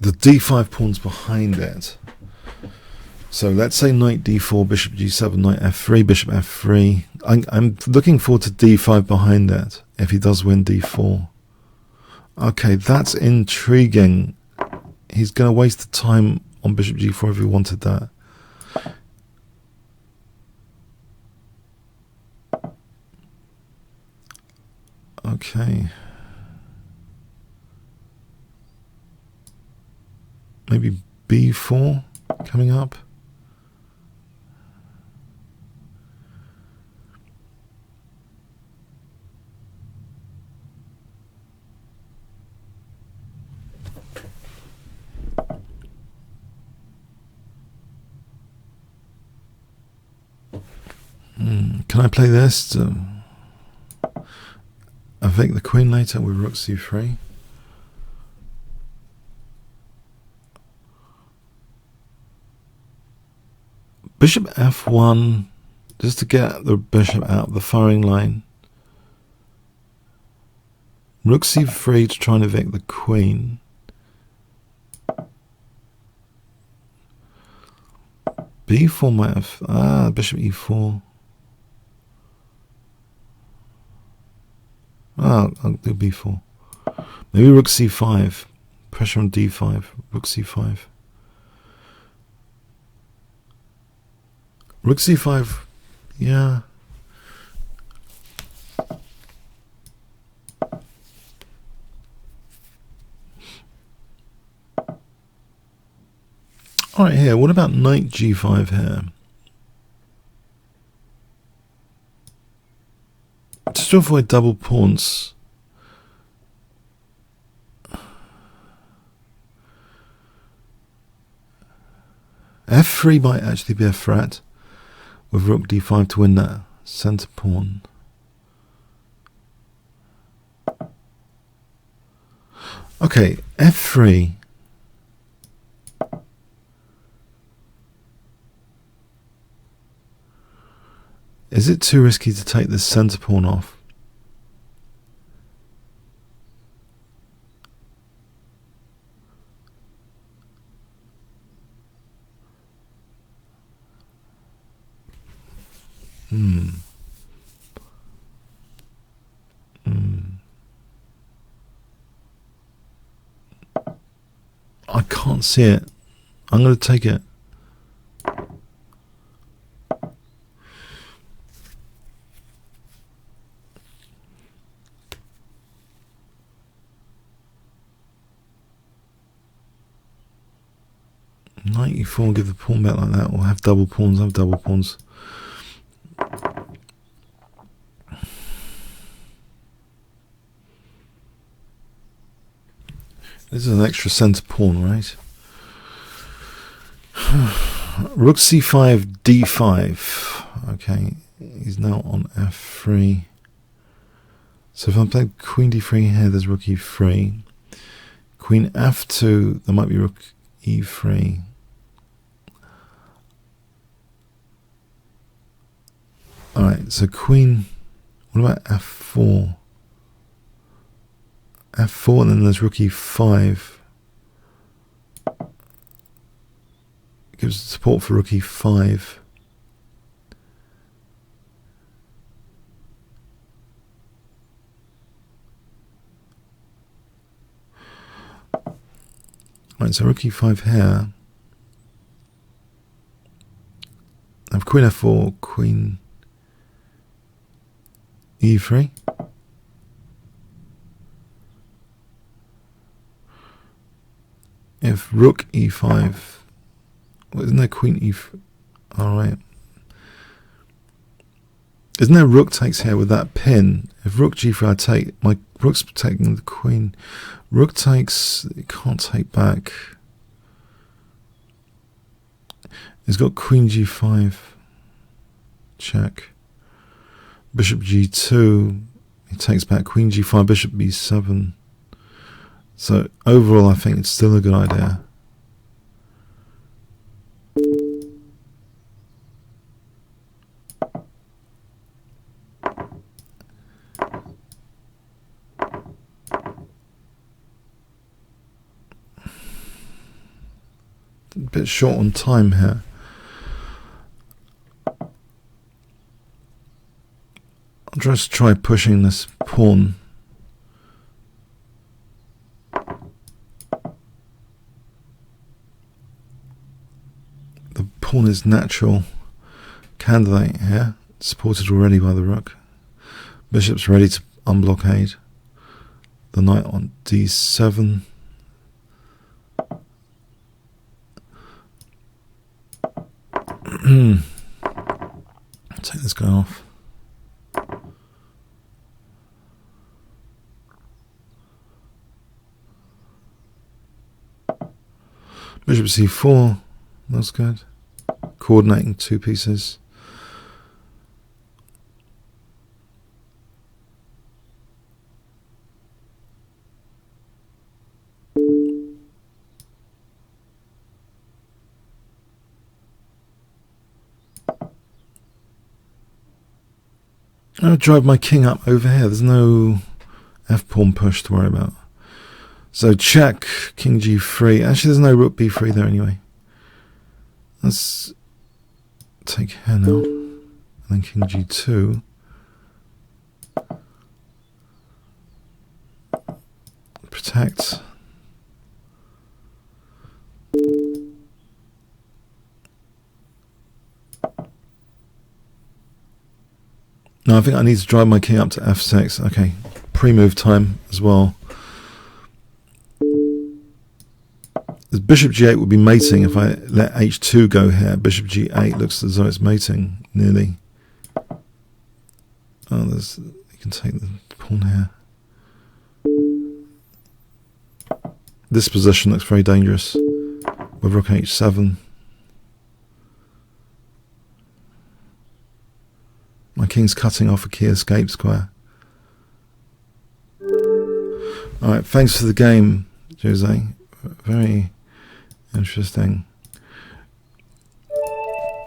The d5 pawn's behind it. So let's say knight d4, bishop g7, knight f3, bishop f3. I'm looking forward to d5 behind it if he does win d4. Okay, that's intriguing. He's going to waste the time on bishop g4 if he wanted that. Okay. Maybe b4 coming up. Can I play this to evict the queen later with rook c3? Bishop f1, just to get the bishop out of the firing line. Rook c3 to try and evict the queen. b4 might have... bishop e4. I'll do b4. Maybe rook c5. Pressure on d5. Rook c5. Rook c5, yeah. Alright, here, what about knight g5 here? Just to avoid double pawns. f3 might actually be a threat. With rook d5 to win that centre pawn. Okay, f3. Is it too risky to take this centre pawn off? I can't see it. I'm going to take it. Knight e4, give the pawn back like that, or have double pawns. Have double pawns. This is an extra centre pawn, right? Rook c5, d5. Okay, he's now on f3. So if I play queen d3 here, there's rook e3. Queen f2, there might be rook e3. Alright, so queen, what about f4? f4, and then there's rook e5. Gives support for rook e5. Right, so rook e5 here. I have queen f4, queen e3. If rook e5, well, isn't there queen e5? Alright. Isn't there rook takes here with that pin? If rook g3 I take, my rook's protecting the queen. Rook takes, it can't take back. He's got queen g5. Check. Bishop g2. He takes back queen g5, bishop b7. So overall I think it's still a good idea. A bit short on time here. I'll just try pushing this pawn. The pawn is natural candidate here, supported already by the rook. Bishop's ready to unblockade. The knight on d7. Take this guy off. Bishop c4, that's good. Coordinating two pieces. I'll drive my king up over here. There's no f-pawn push to worry about. So check, king g3. Actually, there's no rook b3 there anyway. Let's take here now. And then king g2. Protect. No, I think I need to drive my king up to f6. Okay, pre-move time as well. Bishop g8 would be mating if I let h2 go here. Bishop g8 looks as though it's mating, nearly. Oh, there's, you can take the pawn here. This position looks very dangerous with rook h7. My king's cutting off a key escape square. Alright, thanks for the game, Jose. Very interesting.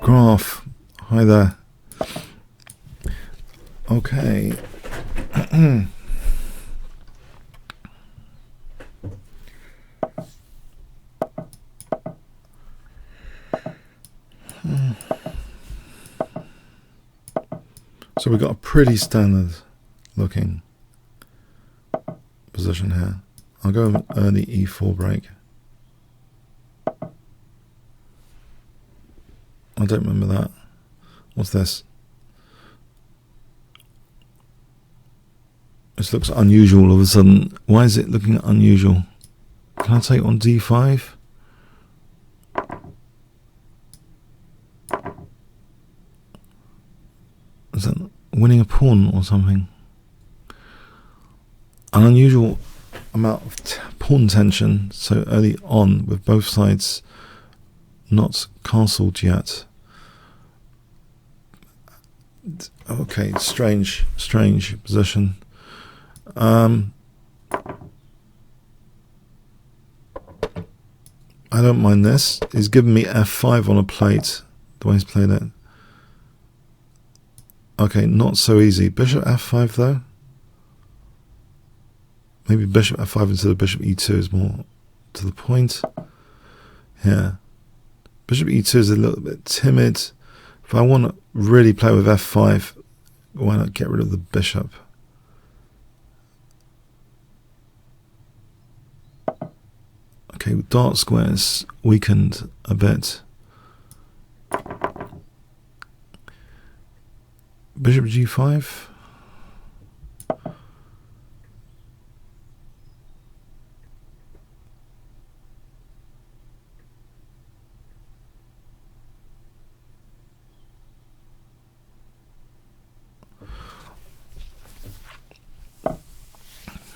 Graph, hi there. Okay. So we've got a pretty standard looking position here. I'll go early e4 break. don't remember that. What's this? This looks unusual all of a sudden. Why is it looking unusual? Can I take on d5? Is that winning a pawn or something? An unusual amount of pawn tension so early on, with both sides not castled yet. Okay, strange position. I don't mind this. He's given me f5 on a plate, the way he's played it. Okay, not so easy. Bishop f5 though. Maybe bishop f5 instead of bishop e2 is more to the point. Yeah. Bishop e2 is a little bit timid. If I want to really play with f5, why not get rid of the bishop? Okay, dart squares weakened a bit. Bishop g5.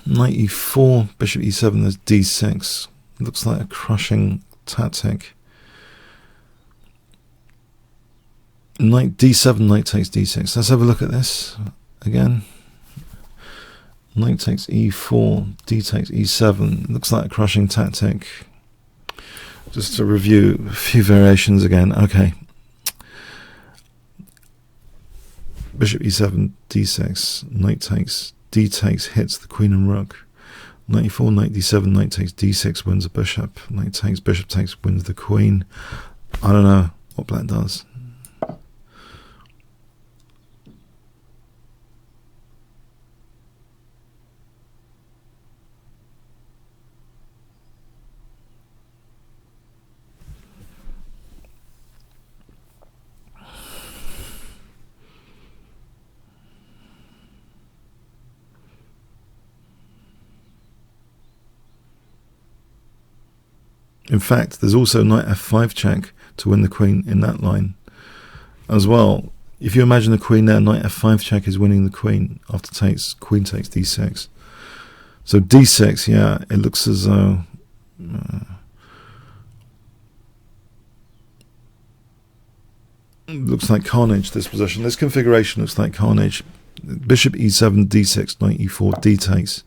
Knight e4, bishop e7, there's d6. Looks like a crushing tactic. Knight d7, knight takes d6. Let's have a look at this again. Knight takes e4, d takes e7. Looks like a crushing tactic. Just to review a few variations again. Okay. Bishop e7, d6, knight takes, d takes, hits the queen and rook. Knight e4, knight d7, knight takes d6, wins the bishop. Knight takes, bishop takes, wins the queen. I don't know what black does. In fact, there's also knight f5 check to win the queen in that line as well. If you imagine the queen there, knight f5 check is winning the queen after takes, queen takes d6. So d6, yeah, it looks as though looks like carnage, this position. This configuration looks like carnage. Bishop e7, d6, knight e4, d takes.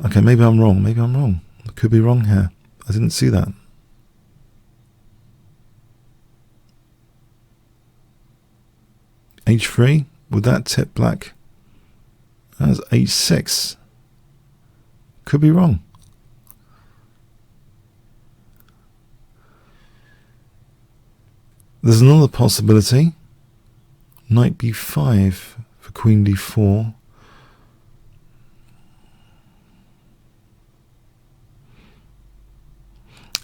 Okay, maybe I'm wrong. Maybe I'm wrong. I could be wrong here. I didn't see that. h3, would that tip black? That's h6. Could be wrong. There's another possibility. Knight b5 for queen d4.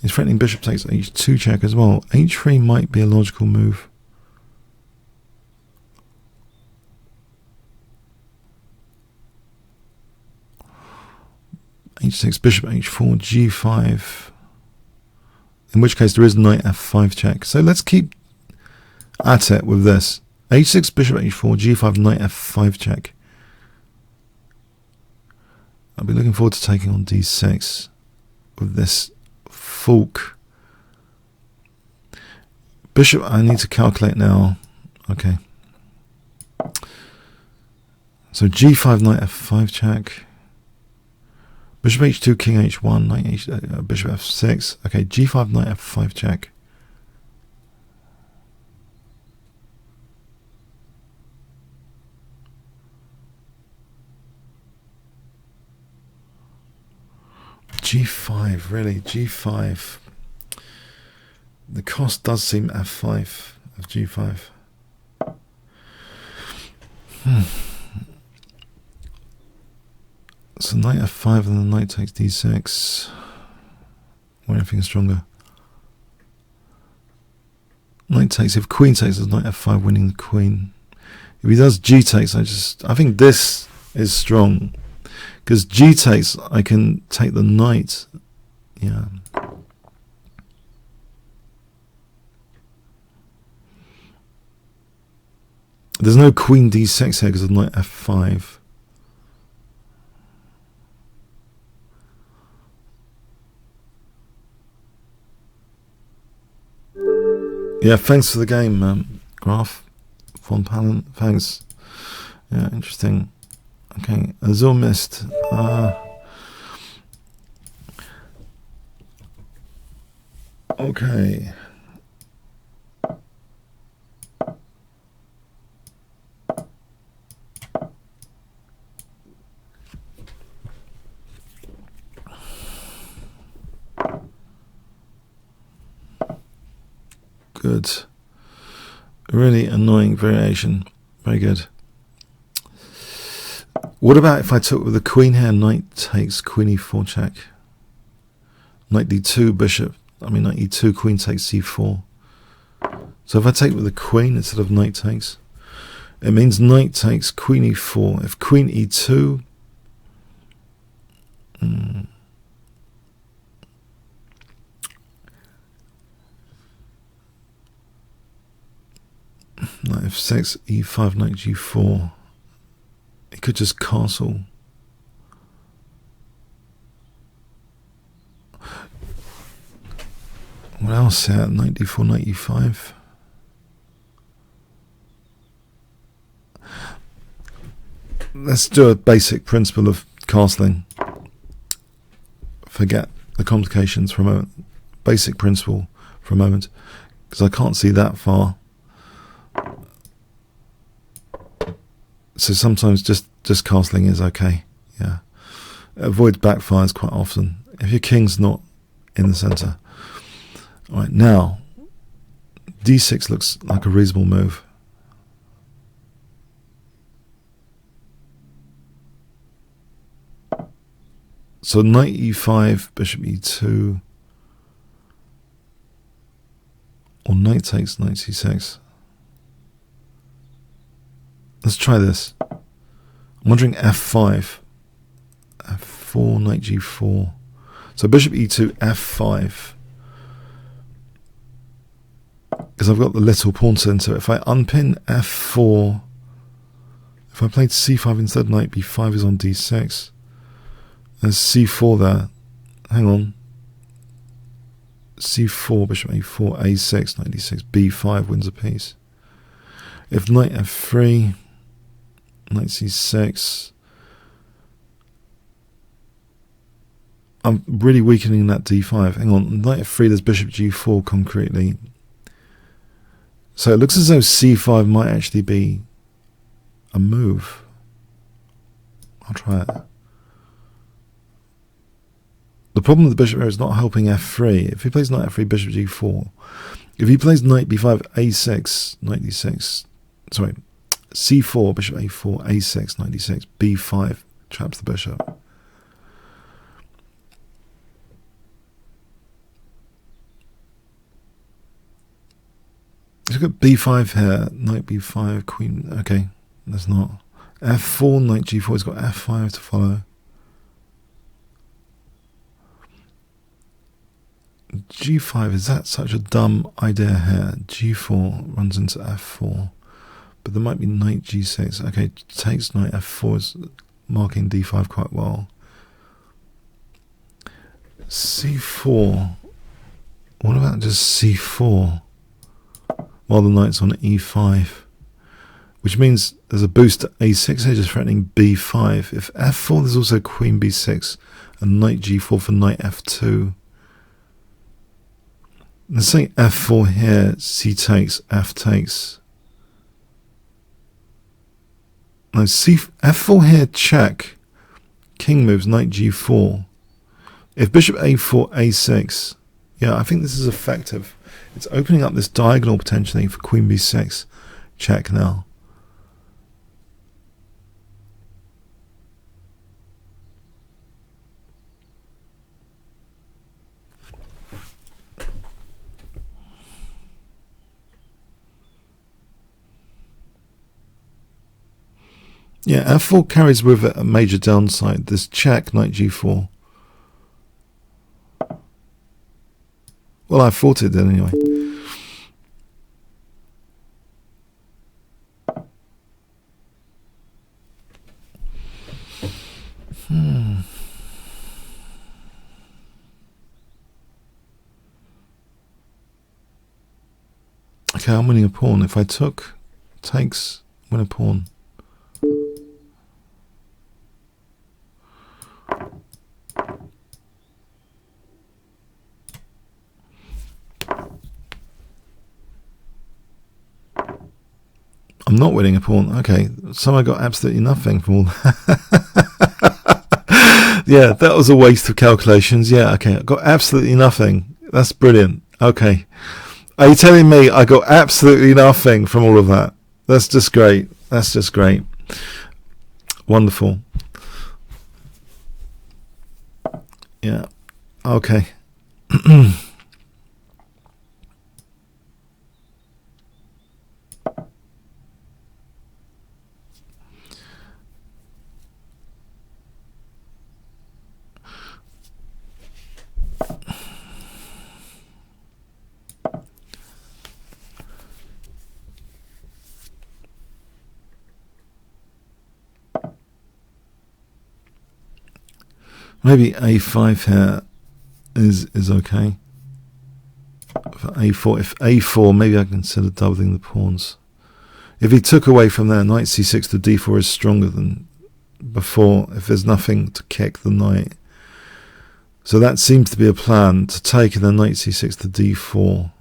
He's threatening bishop takes h2 check as well. h3 might be a logical move. h6, bishop h4, g5. In which case there is knight f5 check. So let's keep at it with this. h6, bishop h4, g5, knight f5 check. I'll be looking forward to taking on d6 with this fork. Bishop, I need to calculate now. Okay. So g5, knight f5 check. Bishop h2, king h1, knight bishop f6. Okay, g5, knight f5 check. g5, really, g5. The cost does seem f5 of g5. So knight f5 and then knight takes d6. Or anything stronger. Knight takes. If queen takes, there's knight f5 winning the queen. If he does g takes, I think this is strong. Because g takes, I can take the knight. Yeah. There's no queen d6 here because of knight f5. Yeah, thanks for the game, Graf. Von Palen, thanks. Yeah, interesting. Okay, Azul missed. Okay. Good. Really annoying variation. Very good. What about if I took with the queen here? Knight takes, queen e4 check. Knight d2, bishop. Knight e2, queen takes c4. So if I take with the queen instead of knight takes, it means knight takes, queen e4. If queen e2, knight f6, e5, knight g4. It could just castle. What else here? Knight d4, knight e5. Let's do a basic principle of castling. Forget the complications for a moment. Basic principle for a moment, because I can't see that far. So sometimes just castling is okay. Yeah, avoid backfires quite often if your king's not in the center. All right, now d6 looks like a reasonable move. So knight e5, bishop e2, or knight takes, knight c6. Let's try this. I'm wondering f5, f4, knight g4. So bishop e2, f5. Because I've got the little pawn center. If I unpin f4, if I played c5 instead, knight b5 is on d6. There's c4 there. Hang on. c4, bishop a4, a6, knight d6, b5 wins a piece. If knight f3, knight c6, I'm really weakening that d5. Hang on, knight f3, there's bishop g4 concretely. So it looks as though c5 might actually be a move. I'll try it. The problem with the bishop here is not helping f3. If he plays knight f3, bishop g4. If he plays knight b5, a6, knight d6, sorry, c4, bishop a4, a6, knight d6, b5, traps the bishop. Look at b5 here, knight b5, queen, okay, that's not. f4, knight g4, he's got f5 to follow. g5, is that such a dumb idea here? g4 runs into f4, but there might be knight g6. Okay, takes knight f4 is marking d5 quite well. c4, what about just c4 while the knight's on e5, which means there's a boost to a6 here, just threatening b5. If f4, there's also queen b6 and knight g4 for knight f2. Let's say f4 here, c takes, f takes. Now f4 here, check. King moves, knight g4. If bishop a4, a6, yeah, I think this is effective. It's opening up this diagonal potentially for queen b6. Check now. Yeah, f4 carries with it a major downside. This check, knight g4. Well, I thought it did anyway. Okay, I'm winning a pawn. If I took, takes, win a pawn. I'm not winning a pawn. Okay, so I got absolutely nothing from all that. Yeah, that was a waste of calculations. Yeah, okay, I got absolutely nothing. That's brilliant. Okay. Are you telling me I got absolutely nothing from all of that? That's just great. That's just great. Wonderful. Yeah. Okay. Maybe a5 here is okay. For a4, if a4, maybe I consider doubling the pawns. If he took away from there, knight c6 to d4 is stronger than before. If there's nothing to kick the knight, so that seems to be a plan, to take and then knight c6 to d4.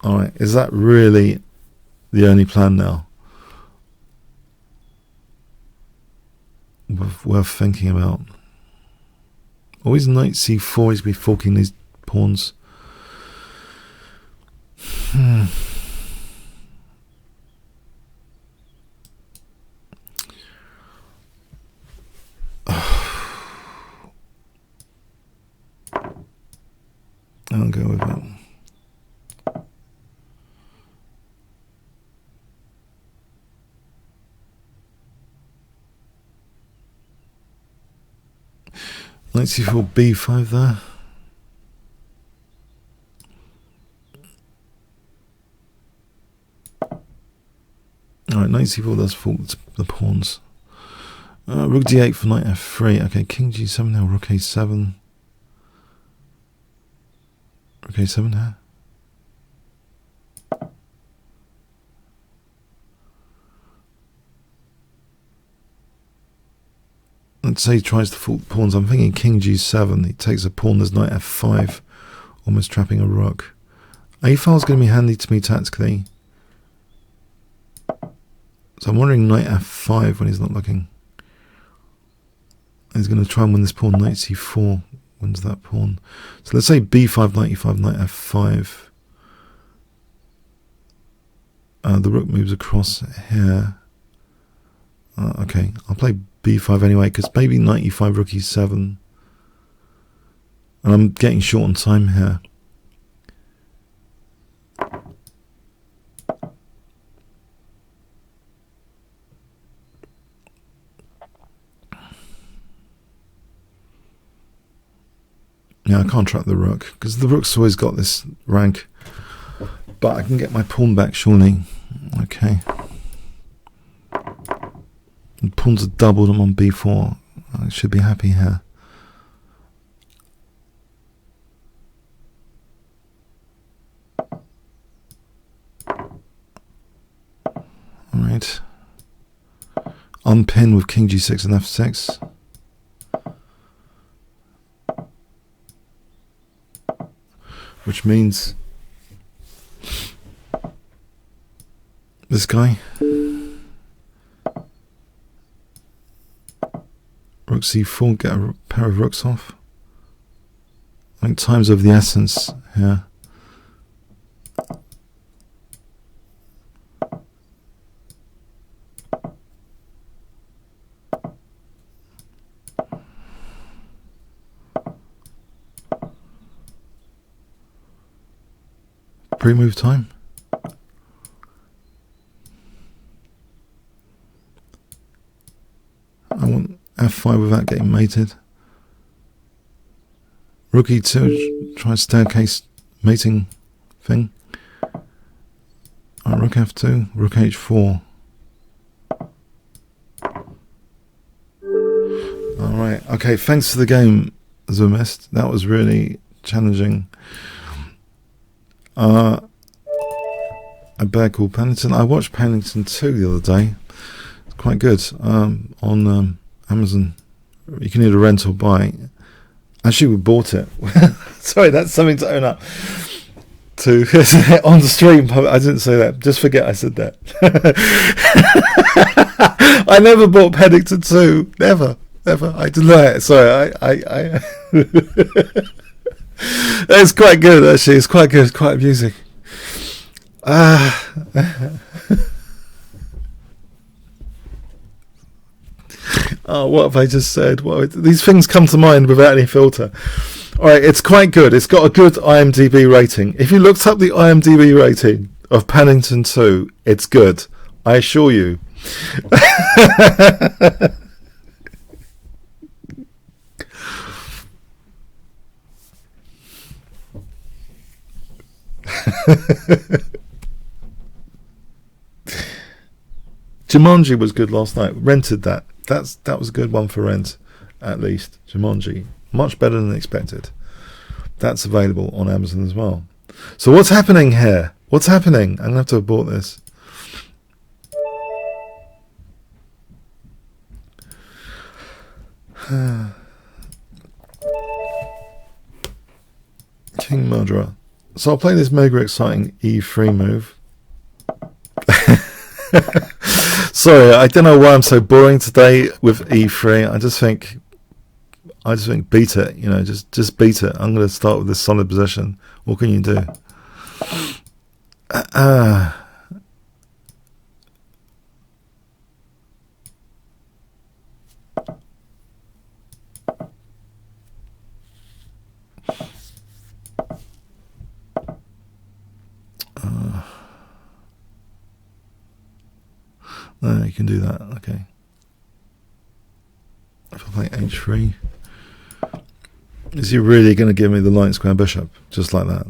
All right, is that really the only plan now? Worth thinking about. Always knight c4 is be forking these pawns. I'll go with it. Knight c4, b5 there. Alright, knight c4 does fault the pawns. Rook d8 for knight f3. Okay, king g7 now, rook a7. Rook a7 here. Let's say he tries to fault the pawns. I'm thinking king g7. He takes a pawn, there's knight f5, almost trapping a rook. A-file is going to be handy to me tactically. So I'm wondering knight f5 when he's not looking. He's going to try and win this pawn. Knight c4 wins that pawn. So let's say b5, knight e5, knight f5. The rook moves across here. Okay, I'll play b5 anyway, because maybe knight e5, rook e7. And I'm getting short on time here. Yeah, I can't trap the rook, because the rook's always got this rank. But I can get my pawn back, surely. Okay. The pawns are doubled, I'm on b4. I should be happy here. Alright. Unpin with king g6 and f6. Which means this guy, rook c4, get a pair of rooks off. I think time's of the essence here. Pre-move time. f5 without getting mated. Rook e2, try staircase mating thing. Rook f2, rook h4. Alright, okay, thanks for the game, Zoomist. That was really challenging. A bear called Paddington. I watched Paddington 2 the other day. It's quite good. On Amazon. You can either rent or buy. Actually, we bought it. Sorry, that's something to own up to on the stream. I didn't say that. Just forget I said that. I never bought Paddington 2. Never. I deny it. Sorry. I it's quite good, actually. It's quite good. It's quite amusing. Oh, what have I just said? These things come to mind without any filter. Alright, it's quite good. It's got a good IMDb rating. If you looked up the IMDb rating of Paddington 2, it's good. I assure you. Jumanji was good last night. Rented that. That was a good one for rent, at least. Jumanji, much better than expected. That's available on Amazon as well. So what's happening here? What's happening? I'm gonna have to have bought this. King Murderer. So I'll play this mega exciting E3 move. Sorry, I don't know why I'm so boring today with E3. I just think beat it. You know, just beat it. I'm going to start with this solid position. What can you do? No, you can do that. Okay. If I play h3, is he really going to give me the light square bishop just like that?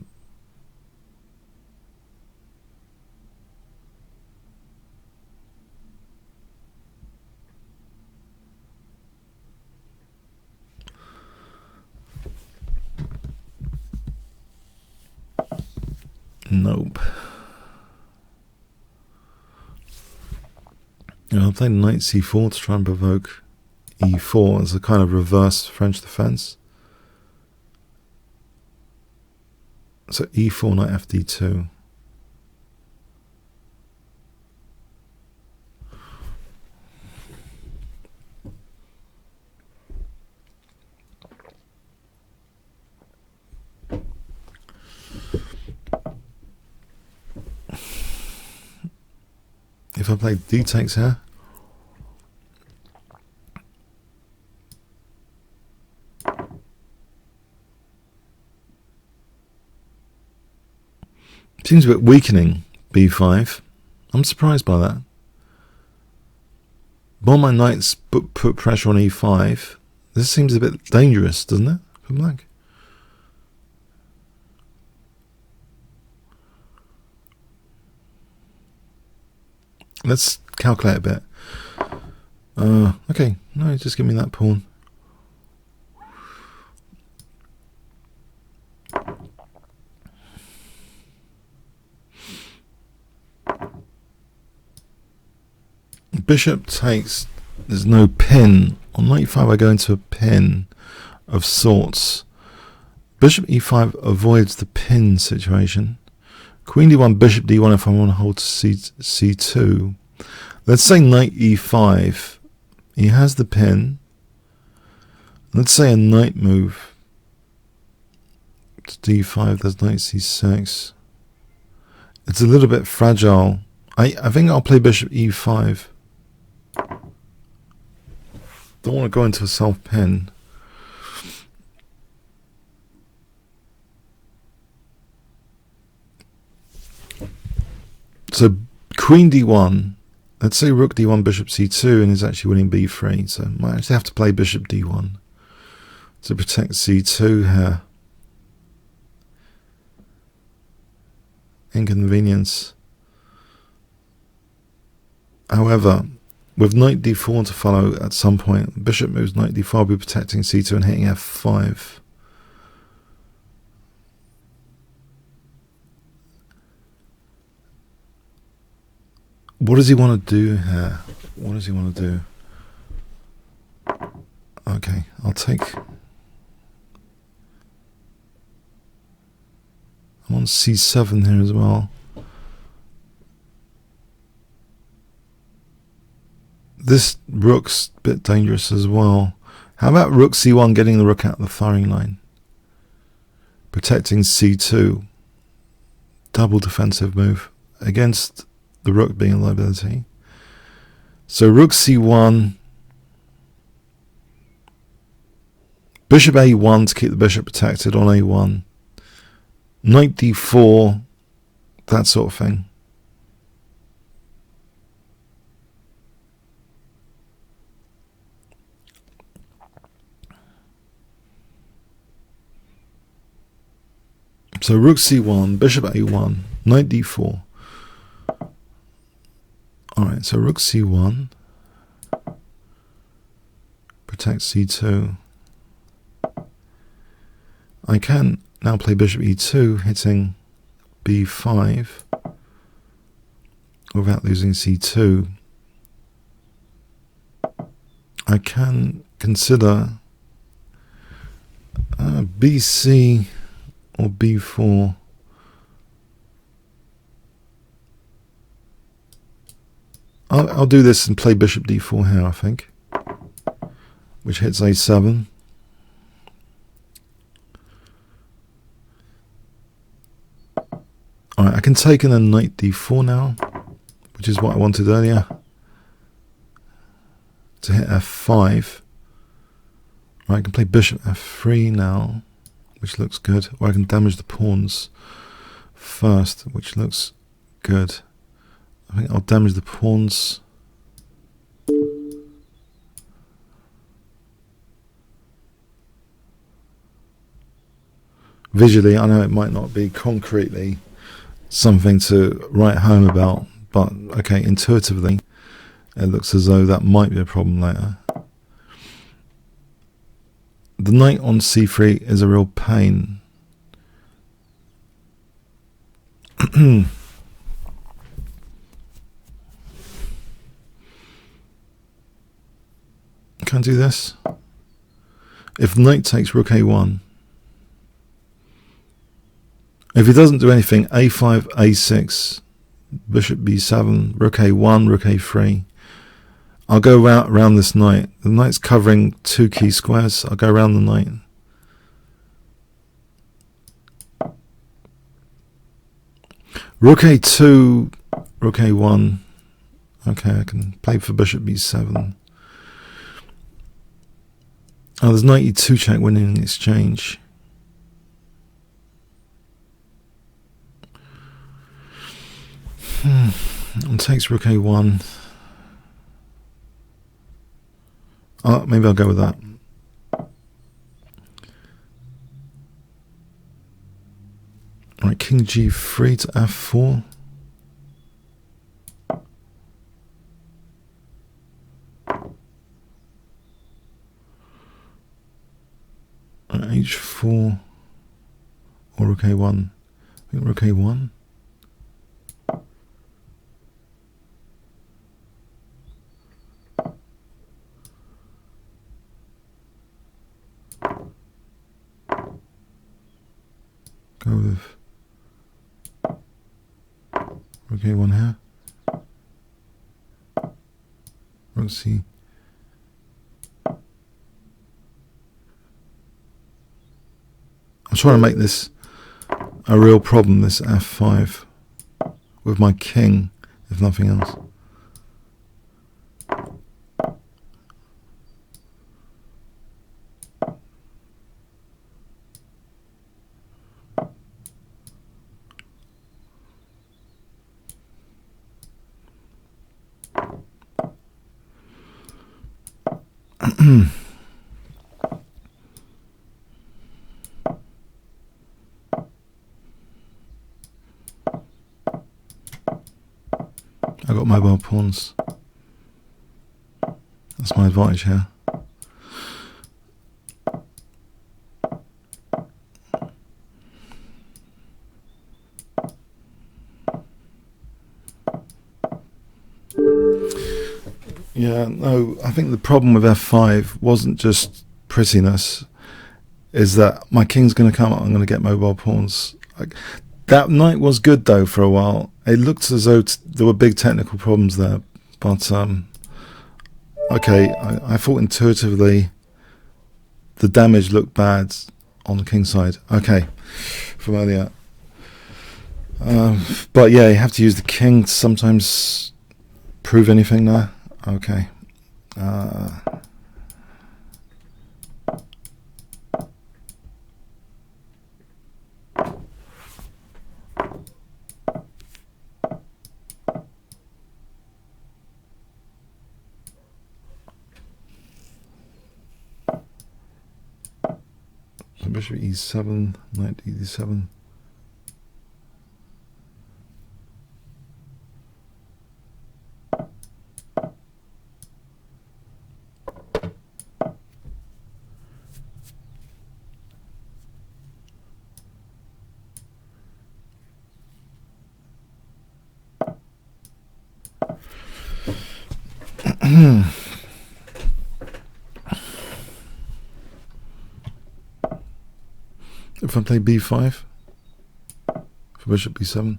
Nope. I'll play knight c4 to try and provoke e4 as a kind of reverse French defense. So e4, knight fd2. If I play d takes here, seems a bit weakening, b5. I'm surprised by that. While my knights put pressure on e5, this seems a bit dangerous, doesn't it, for black? Let's calculate a bit. Okay, no, just give me that pawn. Bishop takes, there's no pin. On knight e5 I go into a pin of sorts. Bishop e5 avoids the pin situation. Queen d1, bishop d1 if I want to hold c2. Let's say knight e5. He has the pin. Let's say a knight move to d5. There's knight c6. It's a little bit fragile. I think I'll play bishop e5. Don't want to go into a self-pin. So queen d1 let's say rook d1, bishop c2, and is actually winning b3. So might actually have to play bishop d1 to protect c2 here. Inconvenience. However, with knight d4 to follow at some point, bishop moves knight d4, I'll be protecting c2 and hitting f5. What does he want to do here? What does he want to do? Okay, I'll take... I'm on c7 here as well. This rook's a bit dangerous as well. How about rook c1, getting the rook out the firing line? Protecting c2. Double defensive move against the rook being a liability. So rook c1. Bishop a1 to keep the bishop protected on a1. Knight d4. That sort of thing. So rook c1, bishop a1, knight d4. Alright, so rook c1 protects c2. I can now play bishop e2, hitting b5 without losing c2. I can consider bc or b4. I'll do this and play bishop d4 here, I think, which hits a7. Alright, I can take in a knight d4 now, which is what I wanted earlier, to hit f5. Right, I can play bishop f3 now, which looks good, or I can damage the pawns first, which looks good. I think I'll damage the pawns. Visually, I know it might not be concretely something to write home about, but okay, intuitively, it looks as though that might be a problem later. The knight on c3 is a real pain. Can I do this? If knight takes rook a1, if he doesn't do anything, a5, a6, bishop b7, rook a1, rook a3. I'll go around this knight. The knight's covering two key squares. I'll go around the knight. Rook a2, rook a1. Okay, I can play for bishop b7. Oh, there's knight e2 check winning in exchange. And takes rook a1. Oh, maybe I'll go with that. Right, king g3 to f4. H4 or rook a1. I think rook a1. Go with rook a1 here. Rook c. I'm trying to make this a real problem, this f5, with my king, if nothing else. I got mobile pawns. That's my advantage here. Yeah, no, I think the problem with f5 wasn't just prettiness, is that my king's going to come up, I'm going to get mobile pawns. That knight was good though for a while. It looked as though there were big technical problems there, but okay, I thought intuitively the damage looked bad on the king side. Okay, from earlier. But yeah, you have to use the king to sometimes prove anything there. Okay. So bishop e7, knight e7. If I play b5 for bishop b7,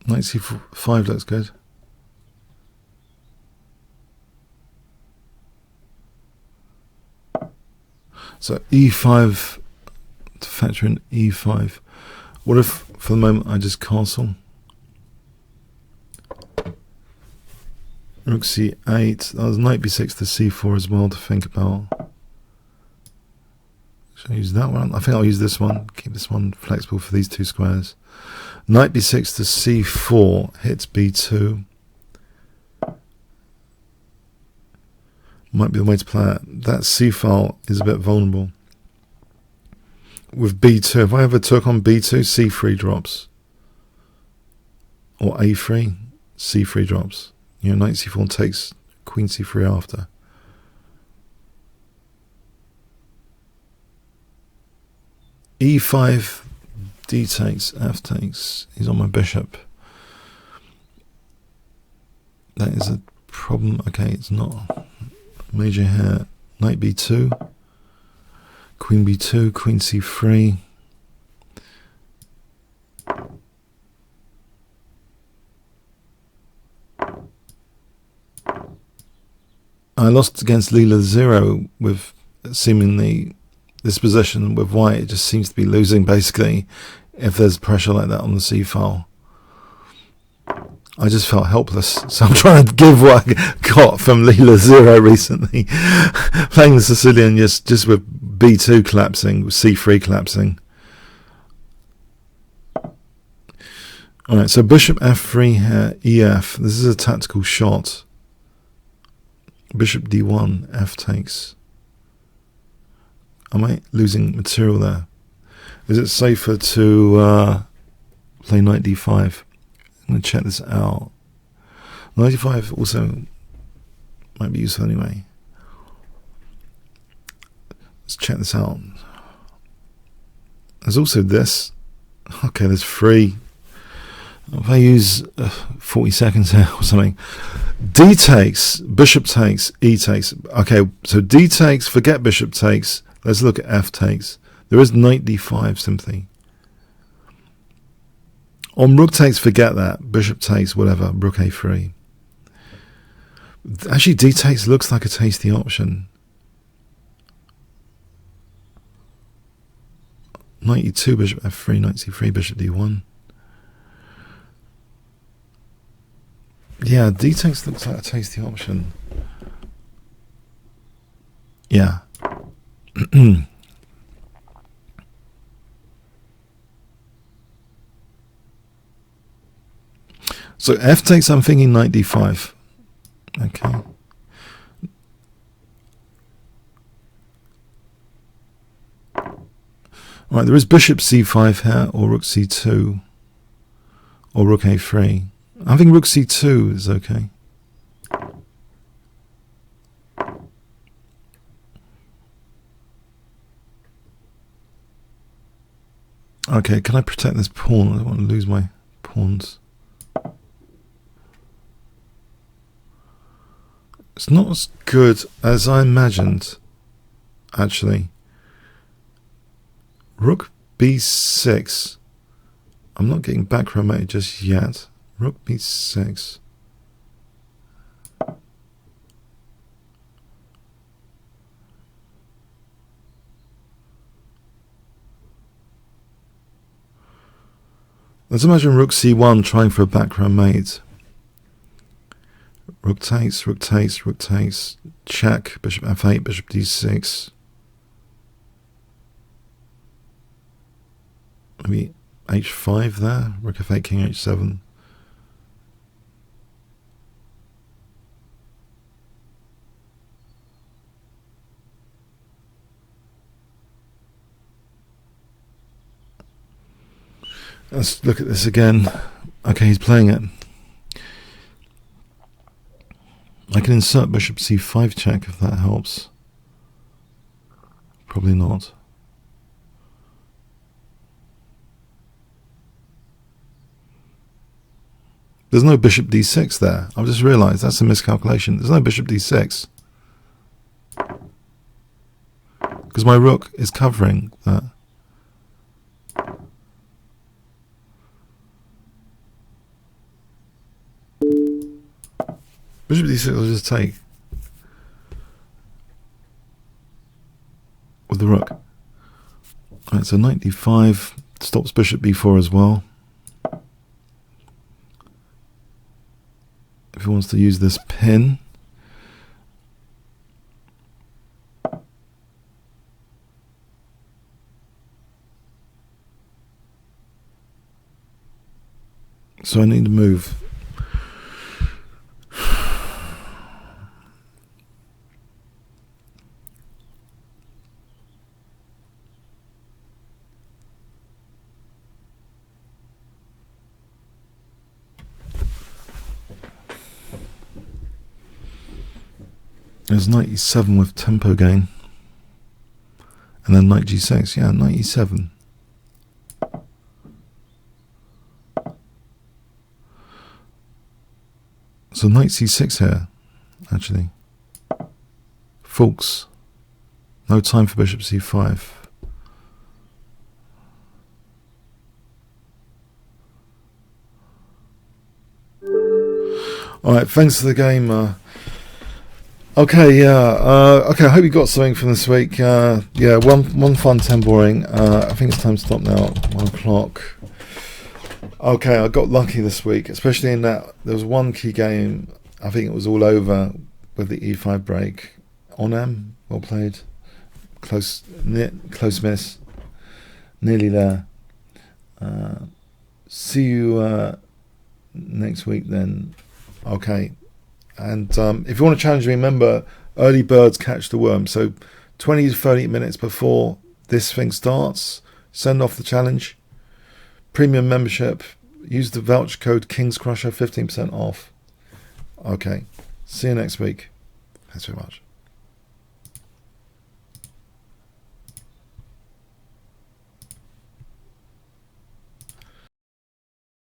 knight c5 looks good. So e5 to factor in e5. What if for the moment I just castle? Rook c8. That was knight b6 to c4 as well to think about. Should I use that one? I think I'll use this one. Keep this one flexible for these two squares. Knight b6 to c4 hits b2. Might be the way to play it. That c file is a bit vulnerable. With b2, if I ever took on b2, c3 drops. Or a3, c3 drops. You know, knight c4 takes queen c3 after. e5, d takes, f takes. He's on my bishop. That is a problem. Okay, it's not major here. Knight b2, queen b2, queen c3. I lost against Leela 0 with seemingly this position with white. It just seems to be losing basically if there's pressure like that on the c file. I just felt helpless, so I'm trying to give what I got from Leela 0 recently. Playing the Sicilian just with b2 collapsing, with c3 collapsing. Alright, so bishop f3 here, ef. This is a tactical shot. Bishop d1, f takes. Am I losing material there? Is it safer to play knight d5? I'm going to check this out. Knight d5 also might be useful anyway. Let's check this out. There's also this. Okay, there's 3. If I use 40 seconds here or something. D takes, bishop takes, e takes. Okay, so d takes, forget bishop takes. Let's look at f takes. There is knight d5 simply. On rook takes, forget that. Bishop takes, whatever. Rook a3. Actually, d takes looks like a tasty option. Knight e2, bishop f3, knight c3, bishop d1. Yeah, d takes looks like a tasty option. Yeah. So F takes, I'm thinking knight d5. Okay. Right, there is bishop c5 here, or rook c2, or rook a3. I think rook c2 is okay. Okay, can I protect this pawn? I don't want to lose my pawns. It's not as good as I imagined, actually. Rook b6. I'm not getting back row mated just yet. Rook b6. Let's imagine rook c1 trying for a back row mate. Rook takes, rook takes, rook takes. Check, bishop f8, bishop d6. Maybe h5 there. Rook f8, king h7. Let's look at this again. Okay, he's playing it. I can insert bishop c5 check if that helps. Probably not. There's no bishop d6 there. I've just realised that's a miscalculation. There's no bishop d6. Because my rook is covering that. Bishop d6 will just take with the rook. Alright, so knight d5 stops bishop b4 as well. If he wants to use this pin. So I need to move. There's knight e7 with tempo gain. And then knight g6. Yeah, knight e7. So knight c6 here, actually. Fulks. No time for bishop c5. Alright, thanks for the game. Okay, yeah. Okay, I hope you got something from this week. Yeah, one fun, 10 boring. I think it's time to stop now. 1 o'clock. Okay, I got lucky this week, especially in that there was one key game. I think it was all over with the e5 break. On M, well played. Close miss. Nearly there. See you next week then. Okay. And if you want to challenge me, remember, early birds catch the worm. So 20 to 30 minutes before this thing starts, send off the challenge. Premium membership, use the voucher code Kingscrusher, 15% off. Okay, see you next week. Thanks very much.